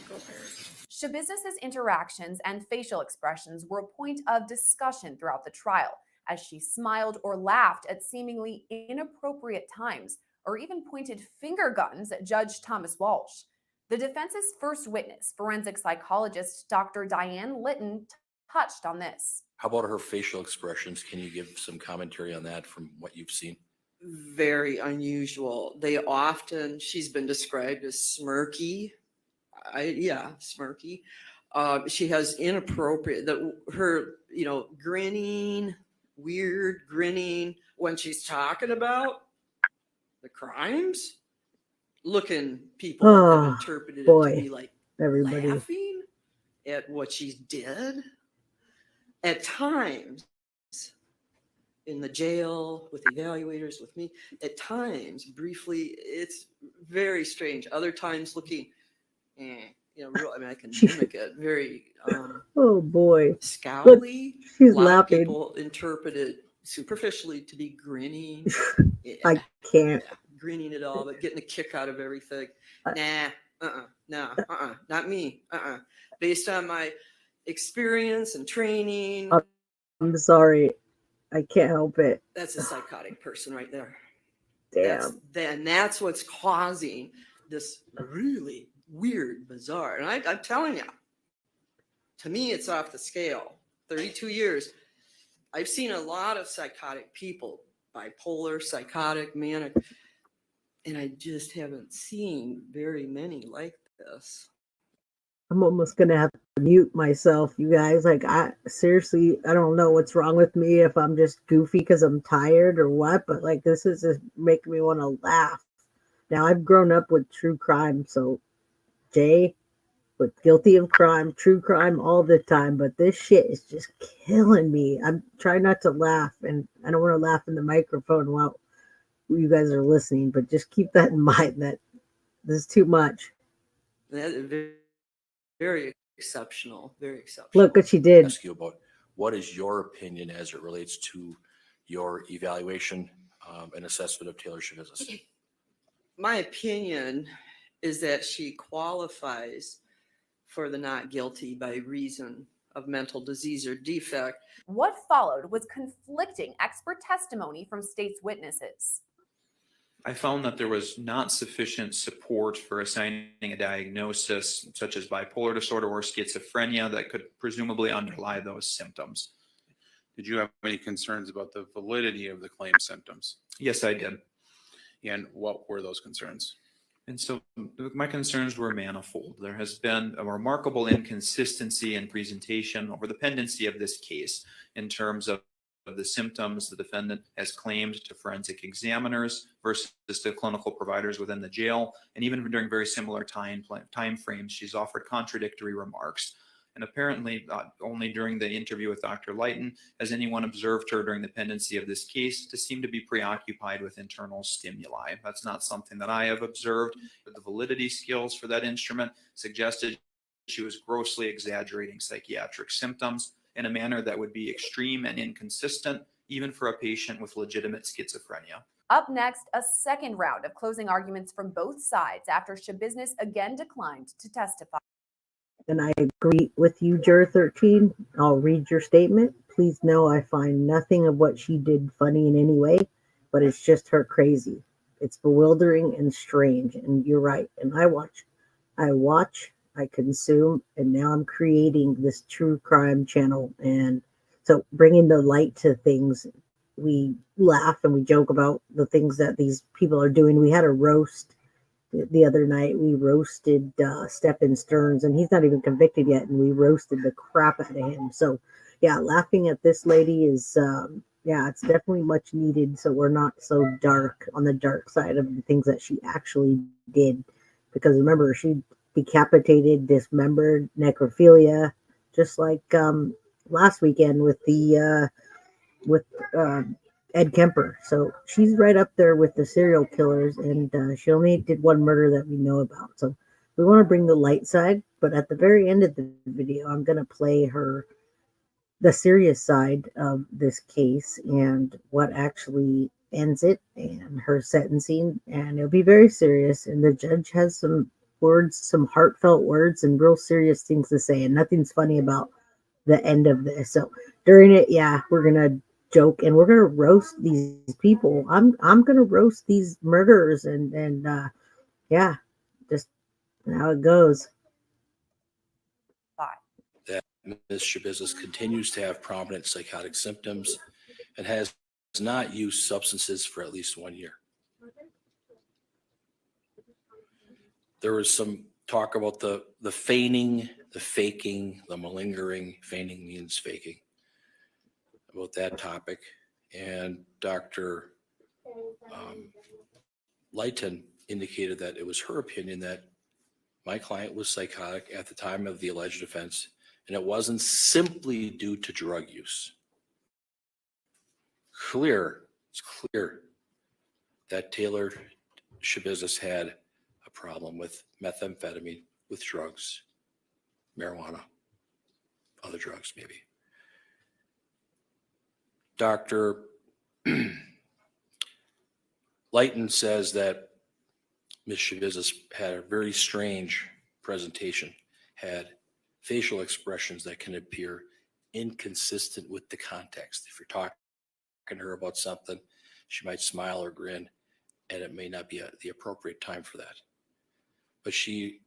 Go Bears. Schabusiness's interactions and facial expressions were a point of discussion throughout the trial, as she smiled or laughed at seemingly inappropriate times, or even pointed finger guns at Judge Thomas Walsh. The defense's first witness, forensic psychologist Dr. Diane Litton, touched on this. How about her facial expressions? Can you give some commentary on that from what you've seen? Very unusual. She's been described as smirky. Smirky. She has inappropriate, grinning, weird grinning when she's talking about the crimes. People have interpreted it to be like everybody laughing at what she did. At times, in the jail with evaluators, with me, at times, briefly, it's very strange. Other times looking, real, I mean, I can She- mimic it. Very Oh boy. Look, scowly. she's A lot of laughing. people interpret it superficially to be grinning. I can't. Grinning at all, but getting a kick out of everything. I- Not me. Based on my experience and training, I'm sorry. I can't help it. that's a psychotic person right there. Damn. That's what's causing this really weird, bizarre. And I'm telling you, to me, it's off the scale. 32 years. I've seen a lot of psychotic people, bipolar, psychotic, manic, and I just haven't seen very many like this. I'm almost gonna have to mute myself, you guys. Like, I seriously, I don't know what's wrong with me, if I'm just goofy because I'm tired or what, but like, this is just making me want to laugh. Now, I've grown up with true crime, so Jay, but guilty of crime, true crime all the time, but this shit is just killing me. I'm trying not to laugh, and I don't want to laugh in the microphone while you guys are listening, but just keep that in mind that this is too much. That is very, very exceptional. Very exceptional. Look what she did. Ask you about what is your opinion as it relates to your evaluation and assessment of Taylor Schabusiness? My opinion is that she qualifies for the not guilty by reason of mental disease or defect. What followed was conflicting expert testimony from state's witnesses. I found that there was not sufficient support for assigning a diagnosis such as bipolar disorder or schizophrenia that could presumably underlie those symptoms. Did you have any concerns about the validity of the claim symptoms? Yes, I did. And what were those concerns? And so my concerns were manifold. There has been a remarkable inconsistency in presentation over the pendency of this case in terms of the symptoms the defendant has claimed to forensic examiners versus to clinical providers within the jail. And even during very similar time frames, she's offered contradictory remarks. And apparently only during the interview with Dr. Lighton has anyone observed her during the pendency of this case to seem to be preoccupied with internal stimuli. That's not something that I have observed. But the validity skills for that instrument suggested she was grossly exaggerating psychiatric symptoms in a manner that would be extreme and inconsistent, even for a patient with legitimate schizophrenia. Up next, a second round of closing arguments from both sides after Schabusiness again declined to testify. And I agree with you, Juror 13. I'll read your statement. Please know I find nothing of what she did funny in any way, but it's just her crazy. It's bewildering and strange, and you're right. And I watch, I consume, and now I'm creating this true crime channel. And so bringing the light to things, we laugh and we joke about the things that these people are doing. We had a roast the other night. We roasted Stephen Stearns, and he's not even convicted yet, and we roasted the crap out of him. So yeah, laughing at this lady is it's definitely much needed, so we're not so dark on the dark side of the things that she actually did. Because remember, she decapitated, dismembered, necrophilia, just like last weekend with the Ed Kemper. So she's right up there with the serial killers, and she only did one murder that we know about. So we want to bring the light side, but at the very end of the video, I'm going to play the serious side of this case and what actually ends it and her sentencing, and it'll be very serious. And the judge has some words, some heartfelt words and real serious things to say, and nothing's funny about the end of this. So during it, we're going to joke and we're gonna roast these people. I'm gonna roast these murderers and just how it goes. That Ms. Schabusiness continues to have prominent psychotic symptoms and has not used substances for at least 1 year. There was some talk about the feigning, the faking, the malingering. Feigning means faking. About that topic, and Dr. Lighton indicated that it was her opinion that my client was psychotic at the time of the alleged offense, and it wasn't simply due to drug use. It's clear that Taylor Schabusiness had a problem with methamphetamine, with drugs, marijuana, other drugs maybe. Dr. Lighton says that Ms. Schabusiness had a very strange presentation, had facial expressions that can appear inconsistent with the context. If you're talking to her about something, she might smile or grin, and it may not be the appropriate time for that. But she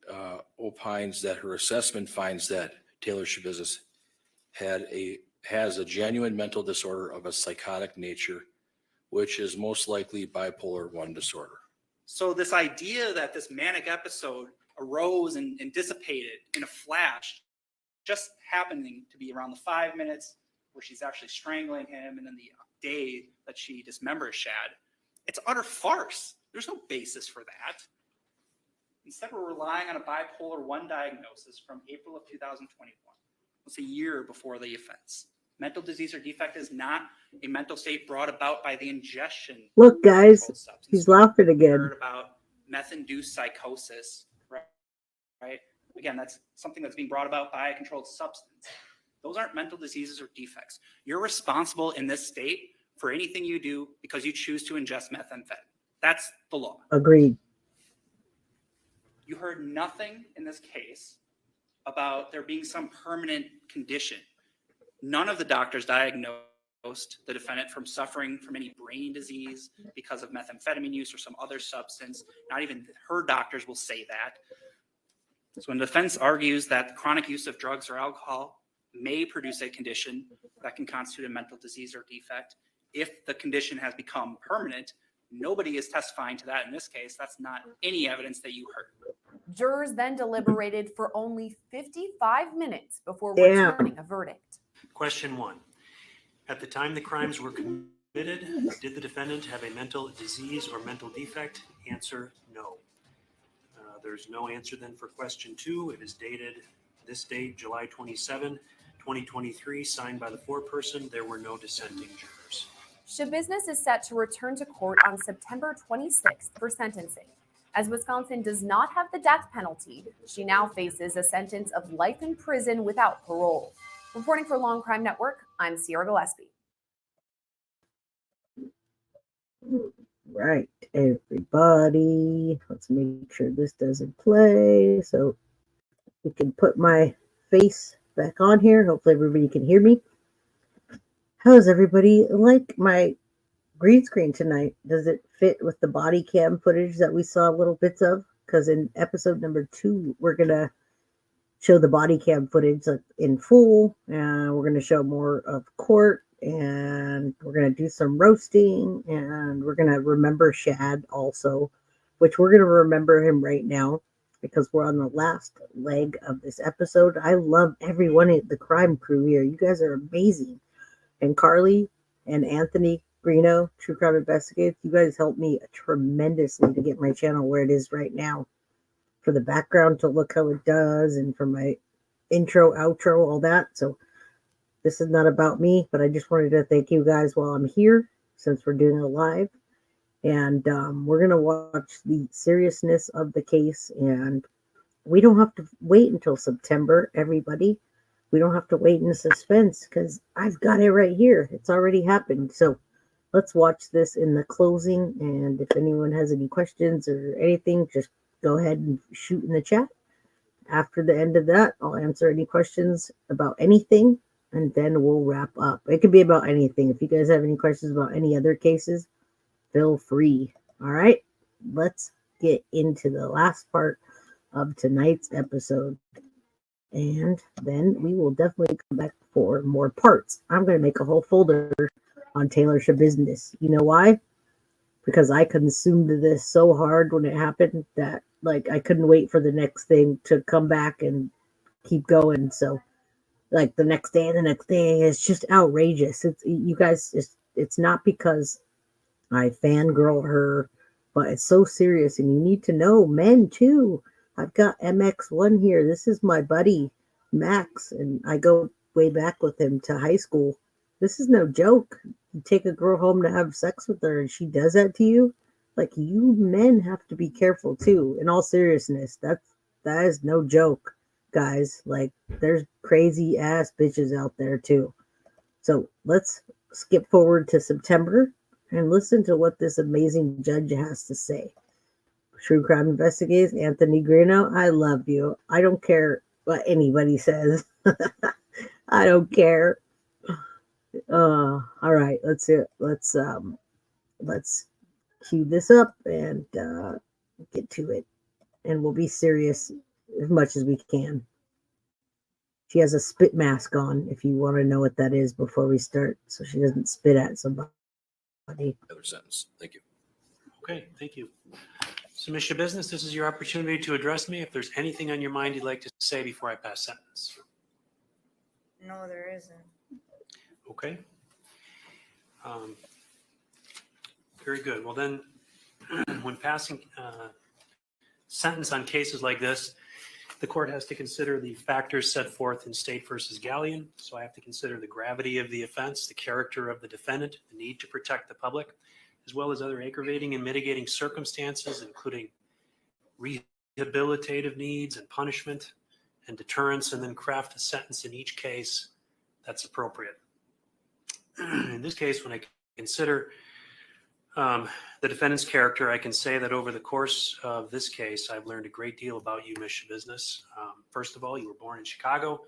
opines that her assessment finds that Taylor Schabusiness has a genuine mental disorder of a psychotic nature, which is most likely bipolar 1 disorder. So this idea that this manic episode arose and dissipated in a flash, just happening to be around the 5 minutes where she's actually strangling him and then the day that she dismembers Shad, it's utter farce. There's no basis for that. Instead, we're relying on a bipolar 1 diagnosis from April of 2021. It's a year before the offense. Mental disease or defect is not a mental state brought about by the ingestion. Look, guys, of controlled substance. he's laughing We again. heard about meth-induced psychosis, right? Again, that's something that's being brought about by a controlled substance. Those aren't mental diseases or defects. You're responsible in this state for anything you do because you choose to ingest methamphetamine. That's the law. Agreed. You heard nothing in this case about there being some permanent condition. None of the doctors diagnosed the defendant from suffering from any brain disease because of methamphetamine use or some other substance. Not even her doctors will say that. So when the defense argues that the chronic use of drugs or alcohol may produce a condition that can constitute a mental disease or defect, if the condition has become permanent, nobody is testifying to that in this case. That's not any evidence that you heard. Jurors then deliberated for only 55 minutes before Damn. returning a verdict. Question 1. At the time the crimes were committed, did the defendant have a mental disease or mental defect? Answer, no. There's no answer then for question 2. It is dated this date, July 27, 2023, signed by the foreperson. There were no dissenting jurors. Schabusiness is set to return to court on September 26th for sentencing. As Wisconsin does not have the death penalty, she now faces a sentence of life in prison without parole. Reporting for Long Crime Network, I'm Sierra Gillespie. Right, everybody. Let's make sure this doesn't play so we can put my face back on here. Hopefully everybody can hear me. How's everybody like my green screen tonight? Does it fit with the body cam footage that we saw little bits of? Because in episode number 2, we're going to show the body cam footage in full, and we're going to show more of court, and we're going to do some roasting, and we're going to remember Shad also, which we're going to remember him right now because we're on the last leg of this episode. I love everyone at the crime crew here. You guys are amazing. And Carly and Anthony Greeno, True Crime Investigates, you guys helped me tremendously to get my channel where it is right now. For the background to look how it does, and for my intro, outro, all that. So this is not about me, but I just wanted to thank you guys while I'm here, since we're doing it live. And we're going to watch the seriousness of the case. And we don't have to wait until September, everybody. We don't have to wait in suspense because I've got it right here. It's already happened. So let's watch this in the closing. And if anyone has any questions or anything, just go ahead and shoot in the chat. After the end of that, I'll answer any questions about anything, and then we'll wrap up. It could be about anything. If you guys have any questions about any other cases, feel free. All right, let's get into the last part of tonight's episode. And then we will definitely come back for more parts. I'm going to make a whole folder on Taylor Schabusiness. You know why? Because I consumed this so hard when it happened that I couldn't wait for the next thing to come back and keep going. So the next day and the next day, it's just outrageous. It's you guys, it's not because I fangirl her, but it's so serious, and you need to know, men too. I've got MX1 here. This is my buddy Max, and I go way back with him to high school. This is no joke. You take a girl home to have sex with her and she does that to you. You men have to be careful too. In all seriousness, that is no joke. guys. Like, there's crazy ass bitches out there too. So let's skip forward to September and listen to what this amazing judge has to say. True Crime Investigators, Anthony Grino, I love you. I don't care what anybody says. I don't care. All right, let's cue this up and get to it. And we'll be serious as much as we can. She has a spit mask on, if you want to know what that is before we start, so she doesn't spit at somebody. Other sentence. Thank you. Okay, thank you. So, Ms. Schabusiness, this is your opportunity to address me. If there's anything on your mind you'd like to say before I pass sentence. No, there isn't. Okay. Very good. Well, then, when passing sentence on cases like this, the court has to consider the factors set forth in State versus Galleon. So I have to consider the gravity of the offense, the character of the defendant, the need to protect the public, as well as other aggravating and mitigating circumstances, including rehabilitative needs and punishment and deterrence, and then craft a sentence in each case that's appropriate. In this case, when I consider the defendant's character, I can say that over the course of this case, I've learned a great deal about you, Ms. Schabusiness. First of all, you were born in Chicago,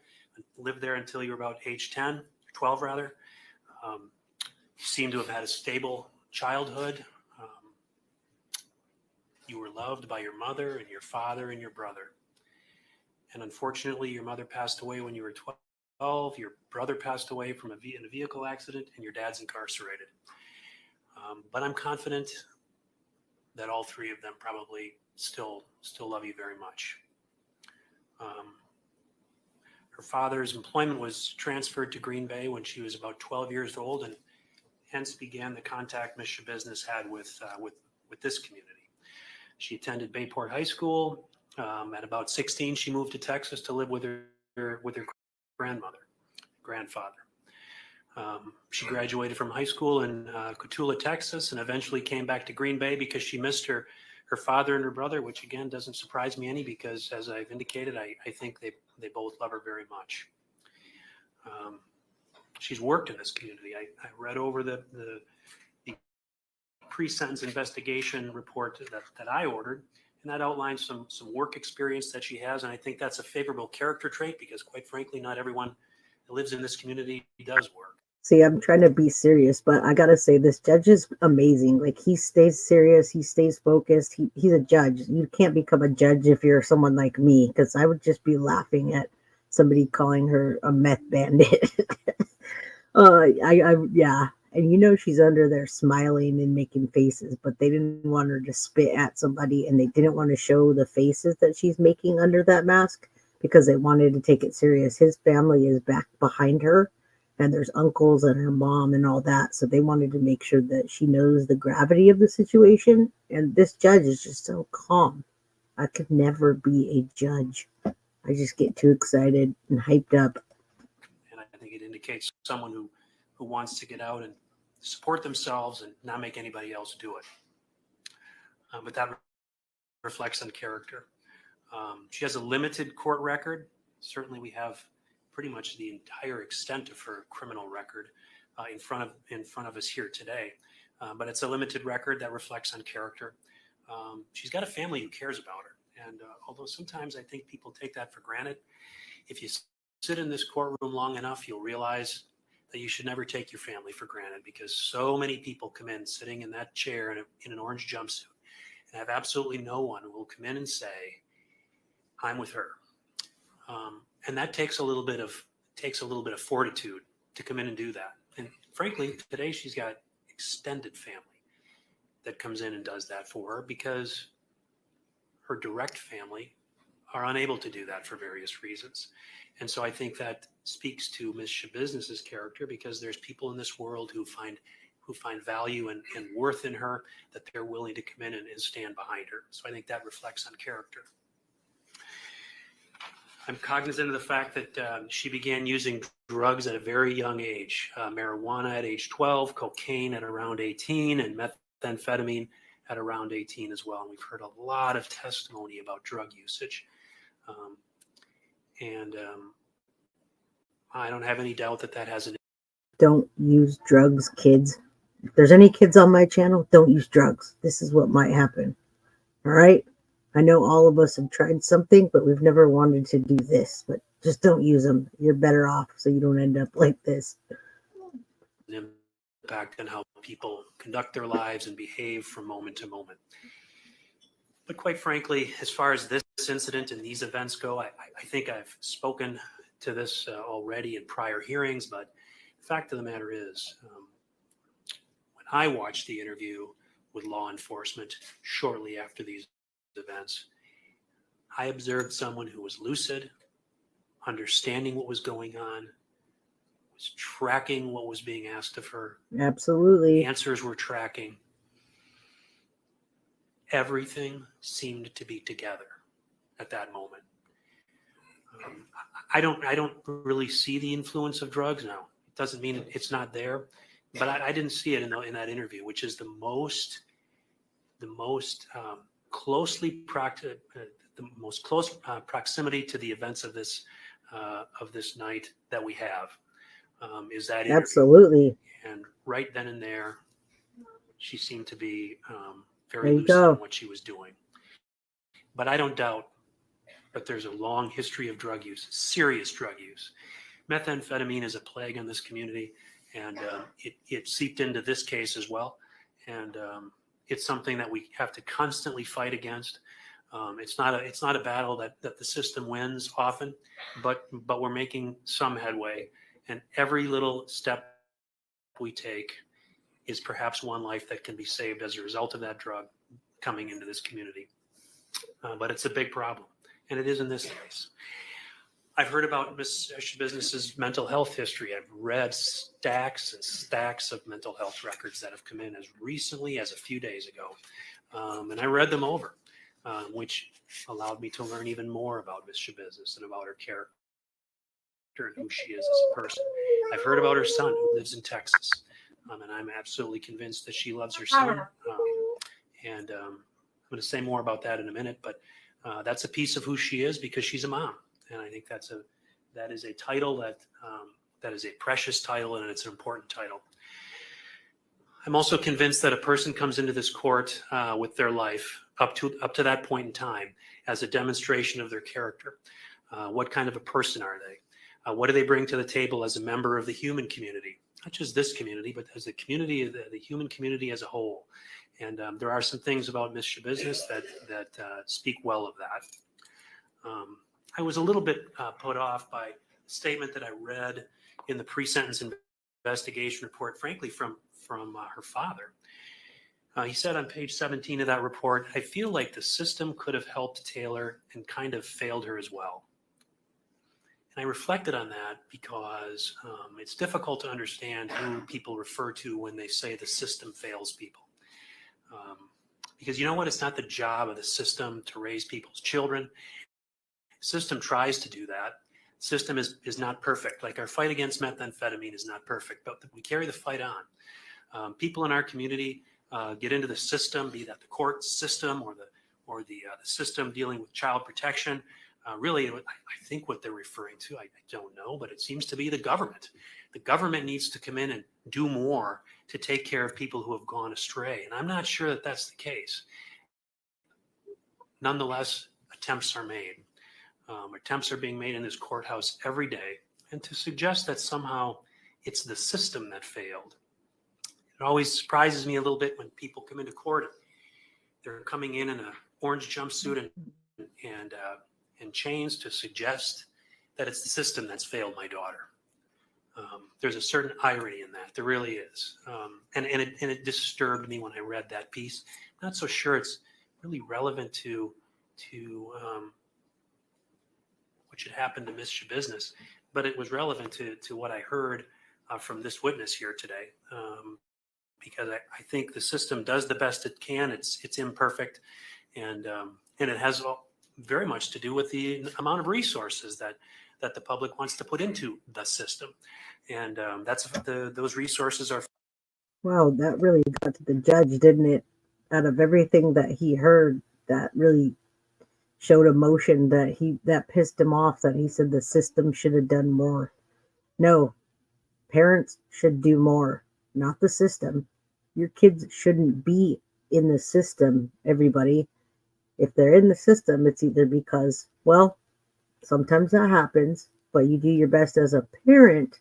lived there until you were about age 10, 12 rather. You seem to have had a stable childhood. You were loved by your mother and your father and your brother. And unfortunately, your mother passed away when you were 12. Your brother passed away in a vehicle accident, and your dad's incarcerated. But I'm confident that all three of them probably still love you very much. Her father's employment was transferred to Green Bay when she was about 12 years old, and hence began the contact Ms. Schabusiness had with this community. She attended Bayport High School. At about 16, she moved to Texas to live with her grandfather. She graduated from high school in Cotulla, Texas, and eventually came back to Green Bay because she missed her father and her brother, which again doesn't surprise me any because, as I've indicated, I think they both love her very much. She's worked in this community. I read over the pre-sentence investigation report that I ordered, and that outlines some work experience that she has, and I think that's a favorable character trait because, quite frankly, not everyone that lives in this community does work. See, I'm trying to be serious, but I gotta say, this judge is amazing. Like, he stays serious, he stays focused. He's a judge. You can't become a judge if you're someone like me, because I would just be laughing at somebody calling her a meth bandit. Yeah. And you know she's under there smiling and making faces, but they didn't want her to spit at somebody, and they didn't want to show the faces that she's making under that mask because they wanted to take it serious. His family is back behind her, and there's uncles and her mom and all that, so they wanted to make sure that she knows the gravity of the situation. And this judge is just so calm. I could never be a judge. I just get too excited and hyped up. And I think it indicates someone who wants to get out and support themselves and not make anybody else do it. But that reflects on character. She has a limited court record. Certainly we have pretty much the entire extent of her criminal record in front of us here today. But it's a limited record that reflects on character. She's got a family who cares about her. And although sometimes I think people take that for granted, if you sit in this courtroom long enough, you'll realize that you should never take your family for granted, because so many people come in sitting in that chair in an orange jumpsuit and have absolutely no one who will come in and say, I'm with her. And that takes a little bit of fortitude to come in and do that. And frankly, today she's got extended family that comes in and does that for her because her direct family are unable to do that for various reasons. And so I think that speaks to Ms. Schabusiness's character, because there's people in this world who find value and worth in her, that they're willing to come in and stand behind her. So I think that reflects on character. I'm cognizant of the fact that she began using drugs at a very young age, marijuana at age 12, cocaine at around 18, and methamphetamine at around 18 as well. And we've heard a lot of testimony about drug usage. And I don't have any doubt that that has an Don't use drugs, kids. If there's any kids on my channel, don't use drugs. This is what might happen. All right? I know all of us have tried something, but we've never wanted to do this. But just don't use them. You're better off so you don't end up like this. impact on how people conduct their lives and behave from moment to moment. But quite frankly, as far as this incident and these events go, I think I've spoken to this already in prior hearings, but the fact of the matter is, when I watched the interview with law enforcement shortly after these events, I observed someone who was lucid, understanding what was going on, was tracking what was being asked of her. Absolutely. Answers were tracking. Everything seemed to be together at that moment. I don't really see the influence of drugs now. It doesn't mean it's not there, but I didn't see it in that interview, which is the most closely the most close proximity to the events of this night that we have. Is that interview. Absolutely. And right then and there, she seemed to be very There you lucid go. in what she was doing. But I don't doubt that there's a long history of drug use, serious drug use. Methamphetamine is a plague in this community, and it seeped into this case as well. And it's something that we have to constantly fight against. It's not a battle that the system wins often, but we're making some headway. And every little step we take is perhaps one life that can be saved as a result of that drug coming into this community. But it's a big problem, and it is in this case. I've heard about Ms. Schabusiness's mental health history. I've read stacks and stacks of mental health records that have come in as recently as a few days ago. And I read them over, which allowed me to learn even more about Ms. Schabusiness and about her character and who she is as a person. I've heard about her son who lives in Texas, and I'm absolutely convinced that she loves her son. And I'm going to say more about that in a minute, but that's a piece of who she is because she's a mom. And I think that is a title that is a precious title, and it's an important title. I'm also convinced that a person comes into this court with their life up to that point in time as a demonstration of their character. What kind of a person are they? What do they bring to the table as a member of the human community? Not just this community, but as a community, the human community as a whole. And there are some things about Ms. Schabusiness that speak well of that. I was a little bit put off by a statement that I read in the pre-sentence investigation report, frankly, from her father. He said on page 17 of that report, "I feel like the system could have helped Taylor and kind of failed her as well." And I reflected on that because it's difficult to understand who people refer to when they say the system fails people. Because you know what? It's not the job of the system to raise people's children. The system tries to do that. The system is not perfect. Like our fight against methamphetamine is not perfect, but we carry the fight on. People in our community get into the system, be that the court system or the system dealing with child protection. Really, I think what they're referring to, I don't know, but it seems to be the government. The government needs to come in and do more to take care of people who have gone astray. And I'm not sure that that's the case. Nonetheless, attempts are made. Attempts are being made in this courthouse every day. And to suggest that somehow it's the system that failed. It always surprises me a little bit when people come into court. They're coming in an orange jumpsuit and chains to suggest that it's the system that's failed my daughter. There's a certain irony in that. There really is. And it disturbed me when I read that piece. I'm not so sure it's really relevant to what should happen to Ms. Schabusiness, but it was relevant to what I heard from this witness here today. Because I think the system does the best it can. It's imperfect, and it has very much to do with the amount of resources that the public wants to put into the system, and those resources are. Wow, that really got to the judge, didn't it? Out of everything that he heard, that really showed emotion that pissed him off, that he said the system should have done more. No, parents should do more, not the system. Your kids shouldn't be in the system, everybody. If they're in the system, it's either because, well, sometimes that happens, but you do your best as a parent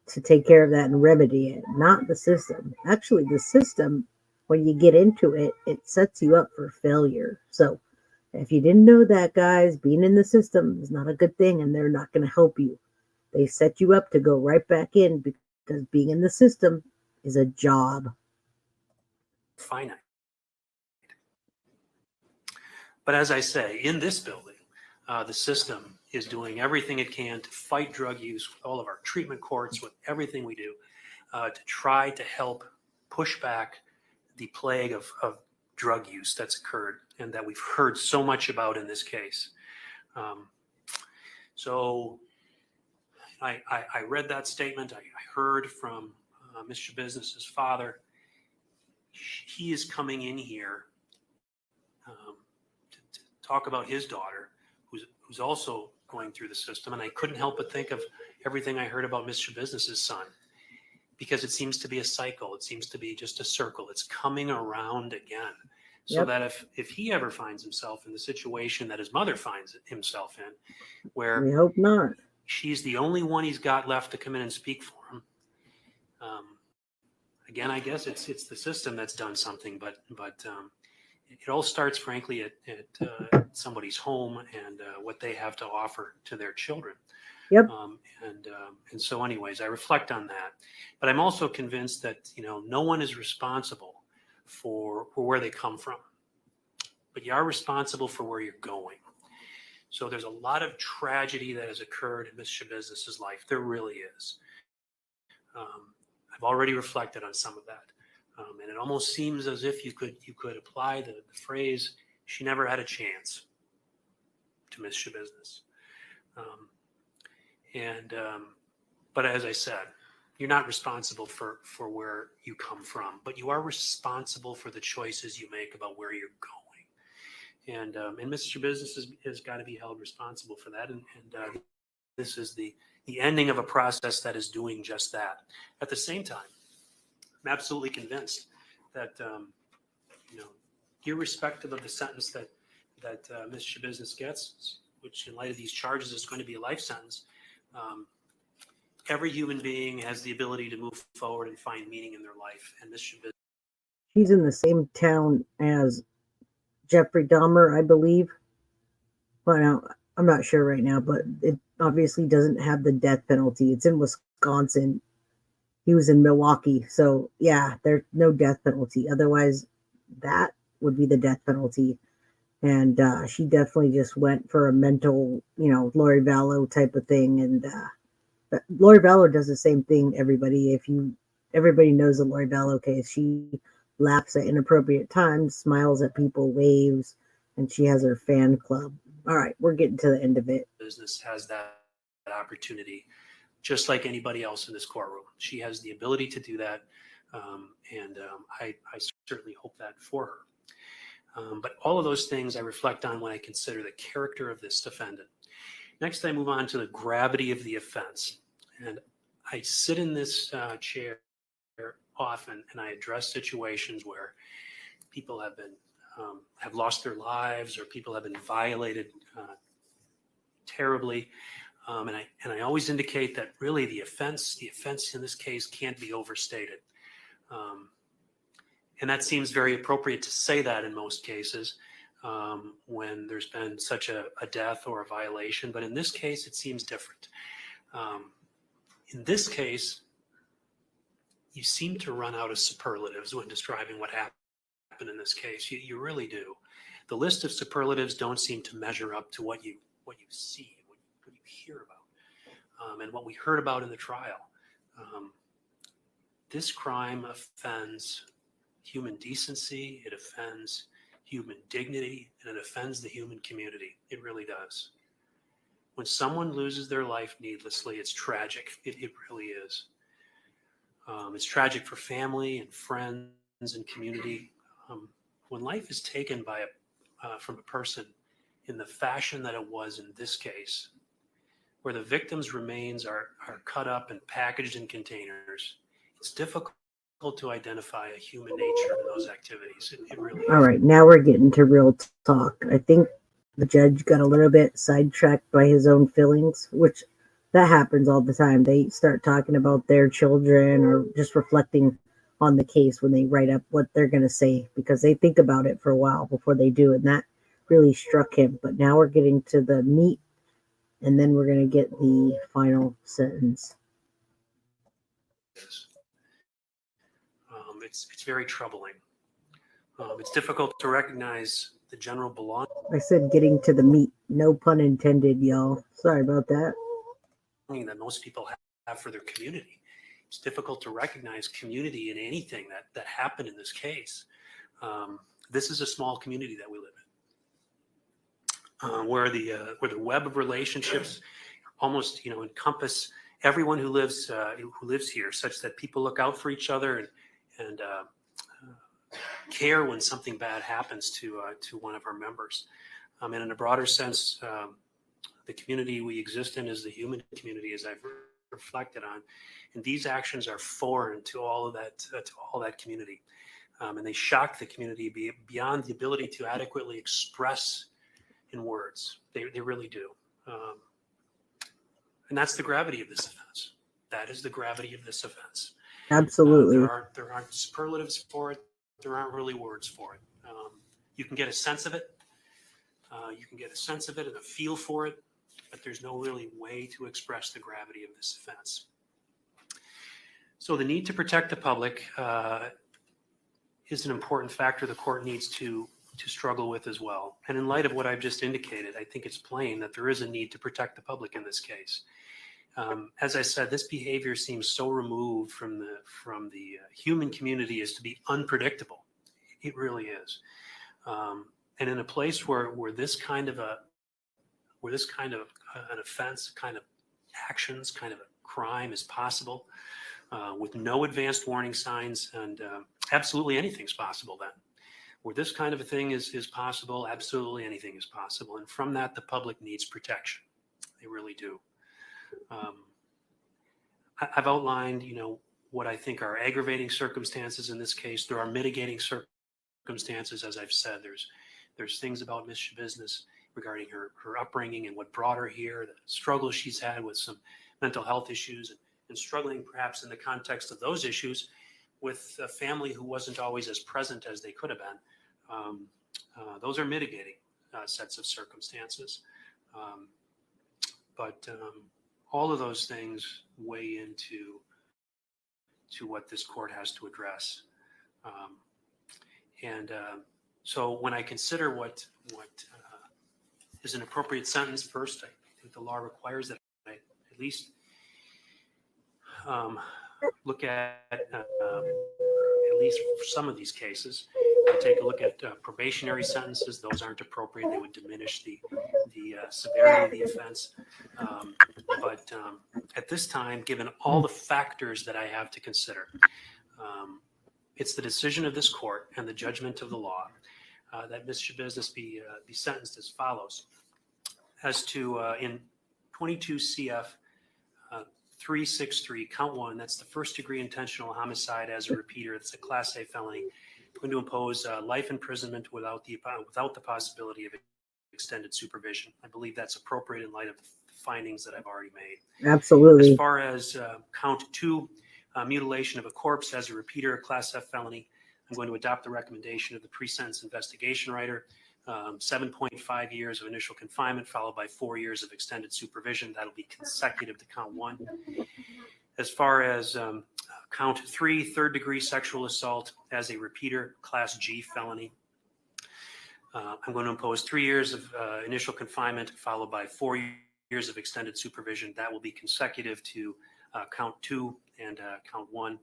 to take care of that and remedy it, not the system. Actually, the system, when you get into it, it sets you up for failure. So if you didn't know that, guys, being in the system is not a good thing, and they're not going to help you. They set you up to go right back in, because being in the system is a job. Finite. But as I say, in this building, the system is doing everything it can to fight drug use with all of our treatment courts, with everything we do, to try to help push back the plague of drug use that's occurred and that we've heard so much about in this case. So I read that statement. I heard from Ms. Schabusiness's father. He is coming in here to talk about his daughter, who's also going through the system. And I couldn't help but think of everything I heard about Ms. Schabusiness's son, because it seems to be a cycle. It seems to be just a circle. It's coming around again. So that if he ever finds himself in the situation that his mother finds himself in, where we hope not, she's the only one he's got left to come in and speak for him. Again, I guess it's the system that's done something, but it all starts, frankly, at somebody's home and what they have to offer to their children. Yep. And so, anyways, I reflect on that, but I'm also convinced that no one is responsible for where they come from, but you are responsible for where you're going. So there's a lot of tragedy that has occurred in Ms. Schabusiness's life. There really is. I've already reflected on some of that. And it almost seems as if you could apply the phrase, she never had a chance, to Ms. Schabusiness. But as I said, you're not responsible for where you come from, but you are responsible for the choices you make about where you're going. And Ms. Schabusiness has got to be held responsible for that. And this is the ending of a process that is doing just that. At the same time, I'm absolutely convinced that, irrespective of the sentence that Ms. Schabusiness gets, which in light of these charges is going to be a life sentence, every human being has the ability to move forward and find meaning in their life. And Ms. Schabusiness, she's in the same town as Jeffrey Dahmer, I believe. Well, no, I'm not sure right now, but it obviously doesn't have the death penalty. It's in Wisconsin. He was in Milwaukee. So, yeah, there's no death penalty. Otherwise, that would be the death penalty. And she definitely just went for a mental, Lori Vallow type of thing. And Lori Vallow does the same thing, everybody. Everybody knows the Lori Vallow case. She laughs at inappropriate times, smiles at people, waves, and she has her fan club. All right, we're getting to the end of it. Business has that opportunity, just like anybody else in this courtroom. She has the ability to do that, and I certainly hope that for her. But all of those things I reflect on when I consider the character of this defendant. Next, I move on to the gravity of the offense. And I sit in this chair often, and I address situations where people have been have lost their lives, or people have been violated terribly, and I always indicate that really the offense in this case can't be overstated, and that seems very appropriate to say that in most cases when there's been such a death or a violation. But in this case, it seems different. In this case, you seem to run out of superlatives when describing what happened in this case. You really do. The list of superlatives don't seem to measure up to what you see, what you hear about, and what we heard about in the trial. This crime offends human decency, it offends human dignity, and it offends the human community. It really does. When someone loses their life needlessly, it's tragic. It really is. It's tragic for family and friends and community. When life is taken from a person in the fashion that it was in this case, where the victim's remains are cut up and packaged in containers, it's difficult to identify a human nature in those activities. It really is. All right, now we're getting to real talk. I think the judge got a little bit sidetracked by his own feelings, which that happens all the time. They start talking about their children or just reflecting on the case when they write up what they're going to say, because they think about it for a while before they do. And that really struck him. But now we're getting to the meat, and then we're going to get the final sentence. It's very troubling. It's difficult to recognize the general belonging I said getting to the meat. No pun intended, y'all. Sorry about that. that most people have for their community. It's difficult to recognize community in anything that happened in this case. This is a small community that we live in, where the web of relationships almost encompass everyone who lives here, such that people look out for each other and care when something bad happens to one of our members. And in a broader sense, the community we exist in is the human community, as I've reflected on, and these actions are foreign to all of that community, and they shock the community beyond the ability to adequately express in words. They really do, and that's the gravity of this offense. That is the gravity of this offense. Absolutely. There aren't superlatives for it. There aren't really words for it. You can get a sense of it. You can get a sense of it and a feel for it, but there's no really way to express the gravity of this offense. So the need to protect the public is an important factor the court needs to struggle with as well. And in light of what I've just indicated, I think it's plain that there is a need to protect the public in this case. As I said, this behavior seems so removed from the human community as to be unpredictable. It really is. And in a place where this kind of an offense, kind of actions, kind of a crime is possible, with no advanced warning signs, and absolutely anything's possible then. Where this kind of a thing is possible, absolutely anything is possible. And from that, the public needs protection. They really do. I've outlined, what I think are aggravating circumstances in this case. There are mitigating circumstances, as I've said. There's things about Ms. Schabusiness regarding her upbringing and what brought her here, the struggles she's had with some mental health issues, and struggling perhaps in the context of those issues with a family who wasn't always as present as they could have been. Those are mitigating sets of circumstances. But all of those things weigh into what this court has to address. So when I consider what is an appropriate sentence, first, I think the law requires that I at least look at least for some of these cases. I take a look at probationary sentences. Those aren't appropriate. They would diminish the severity of the offense. But at this time, given all the factors that I have to consider, it's the decision of this court and the judgment of the law that Ms. Schabusiness be sentenced as follows. As to in 22 CF 363, count 1, that's the first degree intentional homicide as a repeater. It's a Class A felony. I'm going to impose life imprisonment without the possibility of extended supervision. I believe that's appropriate in light of the findings that I've already made. Absolutely. As far as count 2, mutilation of a corpse as a repeater, a Class F felony, I'm going to adopt the recommendation of the pre-sentence investigation writer, 7.5 years of initial confinement followed by 4 years of extended supervision. That'll be consecutive to count 1. As far as count 3, third degree sexual assault as a repeater, Class G felony, I'm going to impose 3 years of initial confinement followed by 4 years of extended supervision. That will be consecutive to count 2 and count 1.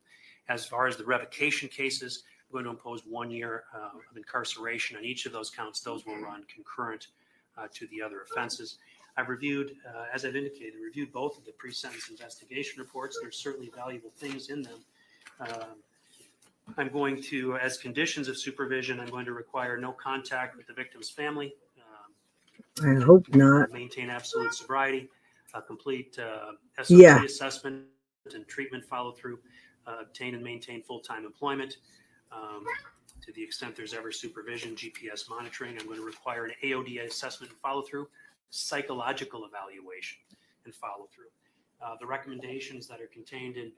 As far as the revocation cases, I'm going to impose 1 year of incarceration on each of those counts. Those will run concurrent to the other offenses. I've reviewed, as I've indicated, reviewed both of the pre-sentence investigation reports. There's certainly valuable things in them. I'm going to, as conditions of supervision, I'm going to require no contact with the victim's family. I hope not. Maintain absolute sobriety, complete SOT Yeah. assessment and treatment follow through, obtain and maintain full-time employment. To the extent there's ever supervision, GPS monitoring, I'm going to require an AOD assessment and follow through, psychological evaluation and follow through. The recommendations that are contained in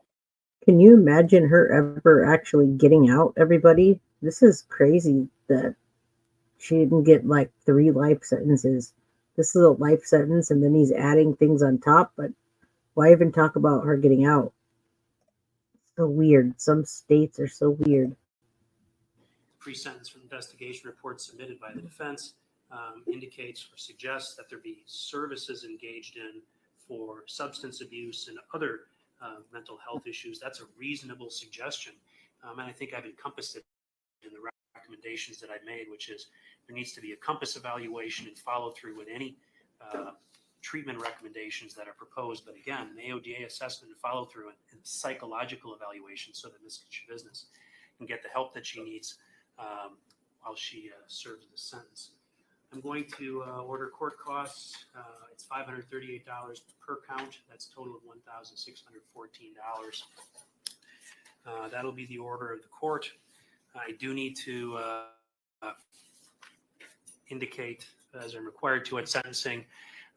Can you imagine her ever actually getting out, everybody? This is crazy that she didn't get like 3 life sentences. This is a life sentence, and then he's adding things on top, but why even talk about her getting out? So weird. Some states are so weird. pre-sentence investigation report submitted by the defense indicates or suggests that there be services engaged in for substance abuse and other mental health issues. That's a reasonable suggestion. And I think I've encompassed it in the recommendations that I made, which is there needs to be a compass evaluation and follow through with any treatment recommendations that are proposed. But again, an AODA assessment and follow through and psychological evaluation so that Ms. Schabusiness can get the help that she needs while she serves the sentence. I'm going to order court costs. It's $538 per count. That's a total of $1,614. That'll be the order of the court. I do need to indicate, as I'm required to at sentencing,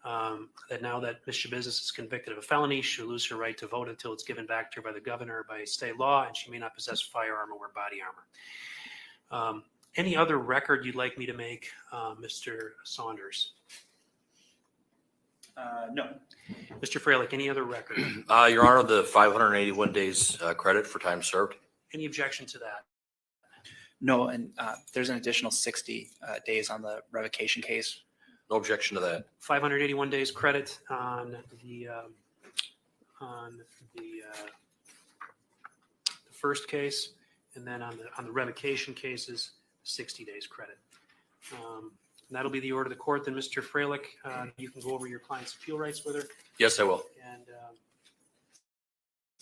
that now that Ms. Schabusiness is convicted of a felony, she'll lose her right to vote until it's given back to her by the governor or by state law, and she may not possess firearm or body armor. Any other record you'd like me to make, Mr. Saunders? No. Mr. Freilich, any other record? Your Honor, the 581 days credit for time served. Any objection to that? No, and there's an additional 60 days on the revocation case. No objection to that. 581 days credit on the first case, and then on the revocation cases, 60 days credit. And that'll be the order of the court. Then, Mr. Freilich, you can go over your client's appeal rights with her. Yes, I will. And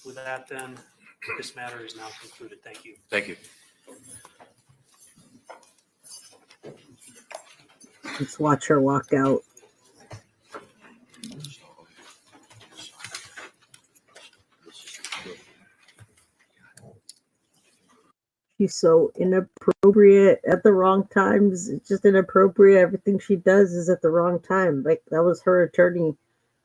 with that, then, this matter is now concluded. Thank you. Thank you. Let's watch her walk out. She's so inappropriate at the wrong times. It's just inappropriate. Everything she does is at the wrong time. Like, that was her attorney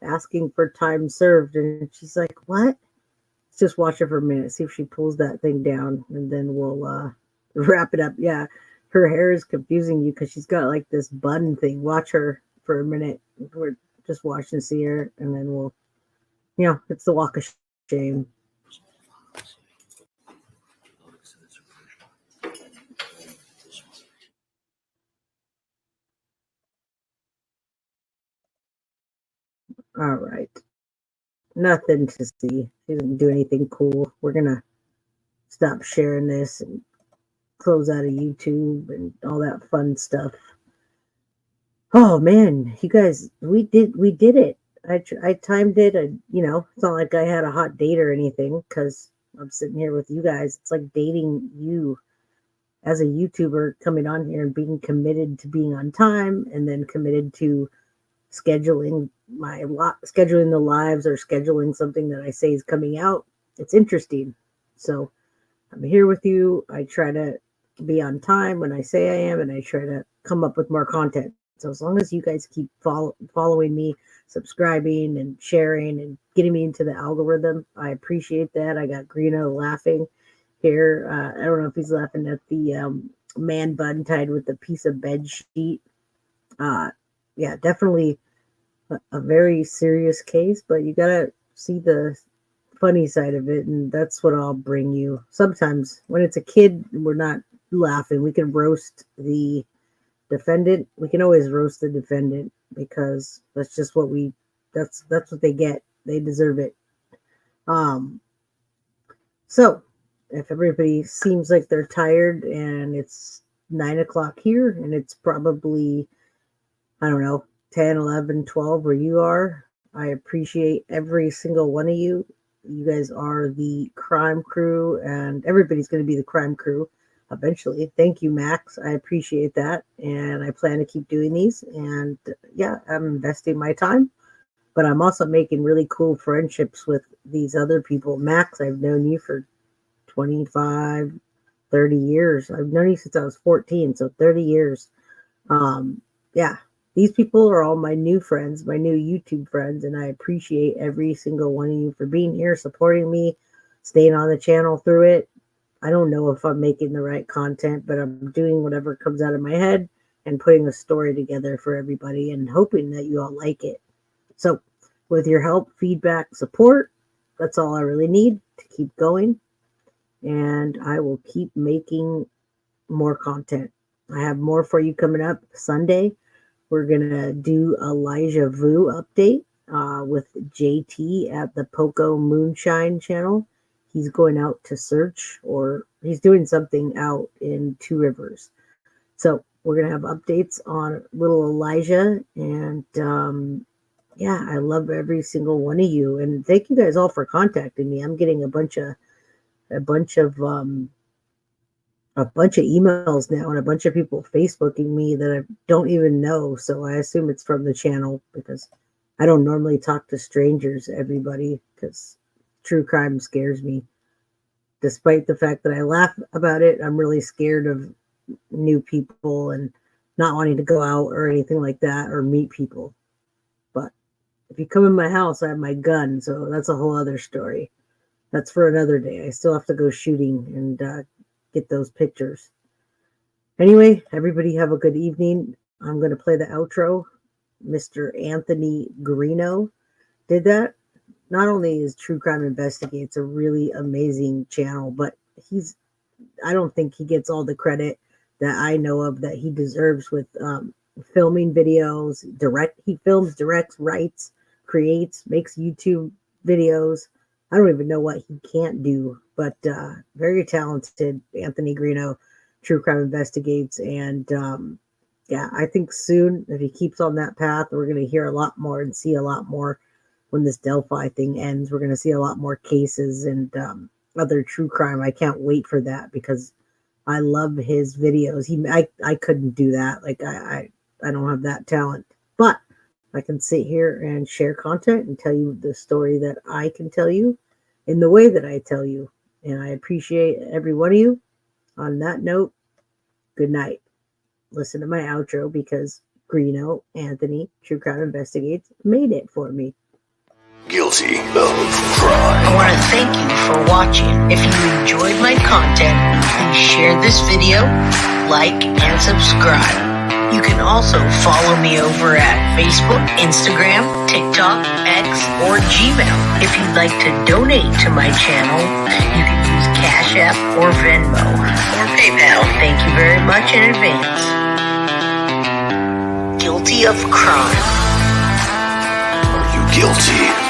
asking for time served, and she's like, what? Let's just watch her for a minute, see if she pulls that thing down, and then we'll wrap it up. Yeah, her hair is confusing you because she's got like this bun thing. Watch her for a minute. We're just watching see her, and then we'll, it's the walk of shame. All right. Nothing to see. She didn't do anything cool. We're going to stop sharing this and close out of YouTube and all that fun stuff. Oh, man. You guys, we did it. I timed it. It's not like I had a hot date or anything because I'm sitting here with you guys. It's like dating you as a YouTuber, coming on here and being committed to being on time and then committed to scheduling the lives or scheduling something that I say is coming out. It's interesting. So I'm here with you. I try to be on time when I say I am, and I try to come up with more content. So as long as you guys keep following me, subscribing and sharing and getting me into the algorithm, I appreciate that. I got Greeno laughing here. I don't know if he's laughing at the man bun tied with a piece of bed sheet. Yeah, definitely a very serious case, but you gotta see the funny side of it, and that's what I'll bring you. Sometimes when it's a kid, we're not laughing. We can roast the defendant. We can always roast the defendant because that's just what that's what they get. They deserve it. So if everybody seems like they're tired and it's 9 o'clock here and it's probably, I don't know, 10, 11, 12 where you are, I appreciate every single one of you. You guys are the crime crew, and everybody's going to be the crime crew. eventually. Thank you, Max. I appreciate that. And I plan to keep doing these. And yeah, I'm investing my time, but I'm also making really cool friendships with these other people. Max, I've known you for 25, 30 years. I've known you since I was 14, so 30 years. Yeah, these people are all my new friends, my new YouTube friends, and I appreciate every single one of you for being here, supporting me, staying on the channel through it. I don't know if I'm making the right content, but I'm doing whatever comes out of my head and putting a story together for everybody and hoping that you all like it. So with your help, feedback, support, that's all I really need to keep going. And I will keep making more content. I have more for you coming up Sunday. We're going to do Elijah Vu update with JT at the Poco Moonshine channel. He's going out to search, or he's doing something out in Two Rivers. So we're going to have updates on little Elijah. And yeah, I love every single one of you. And thank you guys all for contacting me. I'm getting a bunch of emails now, and a bunch of people Facebooking me that I don't even know. So I assume it's from the channel, because I don't normally talk to strangers, everybody, because true crime scares me. Despite the fact that I laugh about it, I'm really scared of new people and not wanting to go out or anything like that or meet people. But if you come in my house, I have my gun, so that's a whole other story. That's for another day. I still have to go shooting and get those pictures. Anyway, everybody have a good evening. I'm going to play the outro. Mr. Anthony Greeno did that. Not only is True Crime Investigates a really amazing channel, but I don't think he gets all the credit that I know of that he deserves with filming videos. He films, directs, writes, creates, makes YouTube videos. I don't even know what he can't do, but very talented Anthony Greeno, True Crime Investigates. And yeah, I think soon, if he keeps on that path, we're going to hear a lot more and see a lot more when this Delphi thing ends. We're going to see a lot more cases and other true crime. I can't wait for that, because I love his videos. I couldn't do that. Like I don't have that talent, but I can sit here and share content and tell you the story that I can tell you in the way that I tell you. And I appreciate every one of you. On that note, good night. Listen to my outro, because Greeno, Anthony, True Crime Investigates, made it for me. Guilty of crime. I want to thank you for watching. If you enjoyed my content, please share this video, like, and subscribe. You can also follow me over at Facebook, Instagram, TikTok, X, or Gmail. If you'd like to donate to my channel, you can use Cash App or Venmo or PayPal. Thank you very much in advance. Guilty of crime. Are you guilty?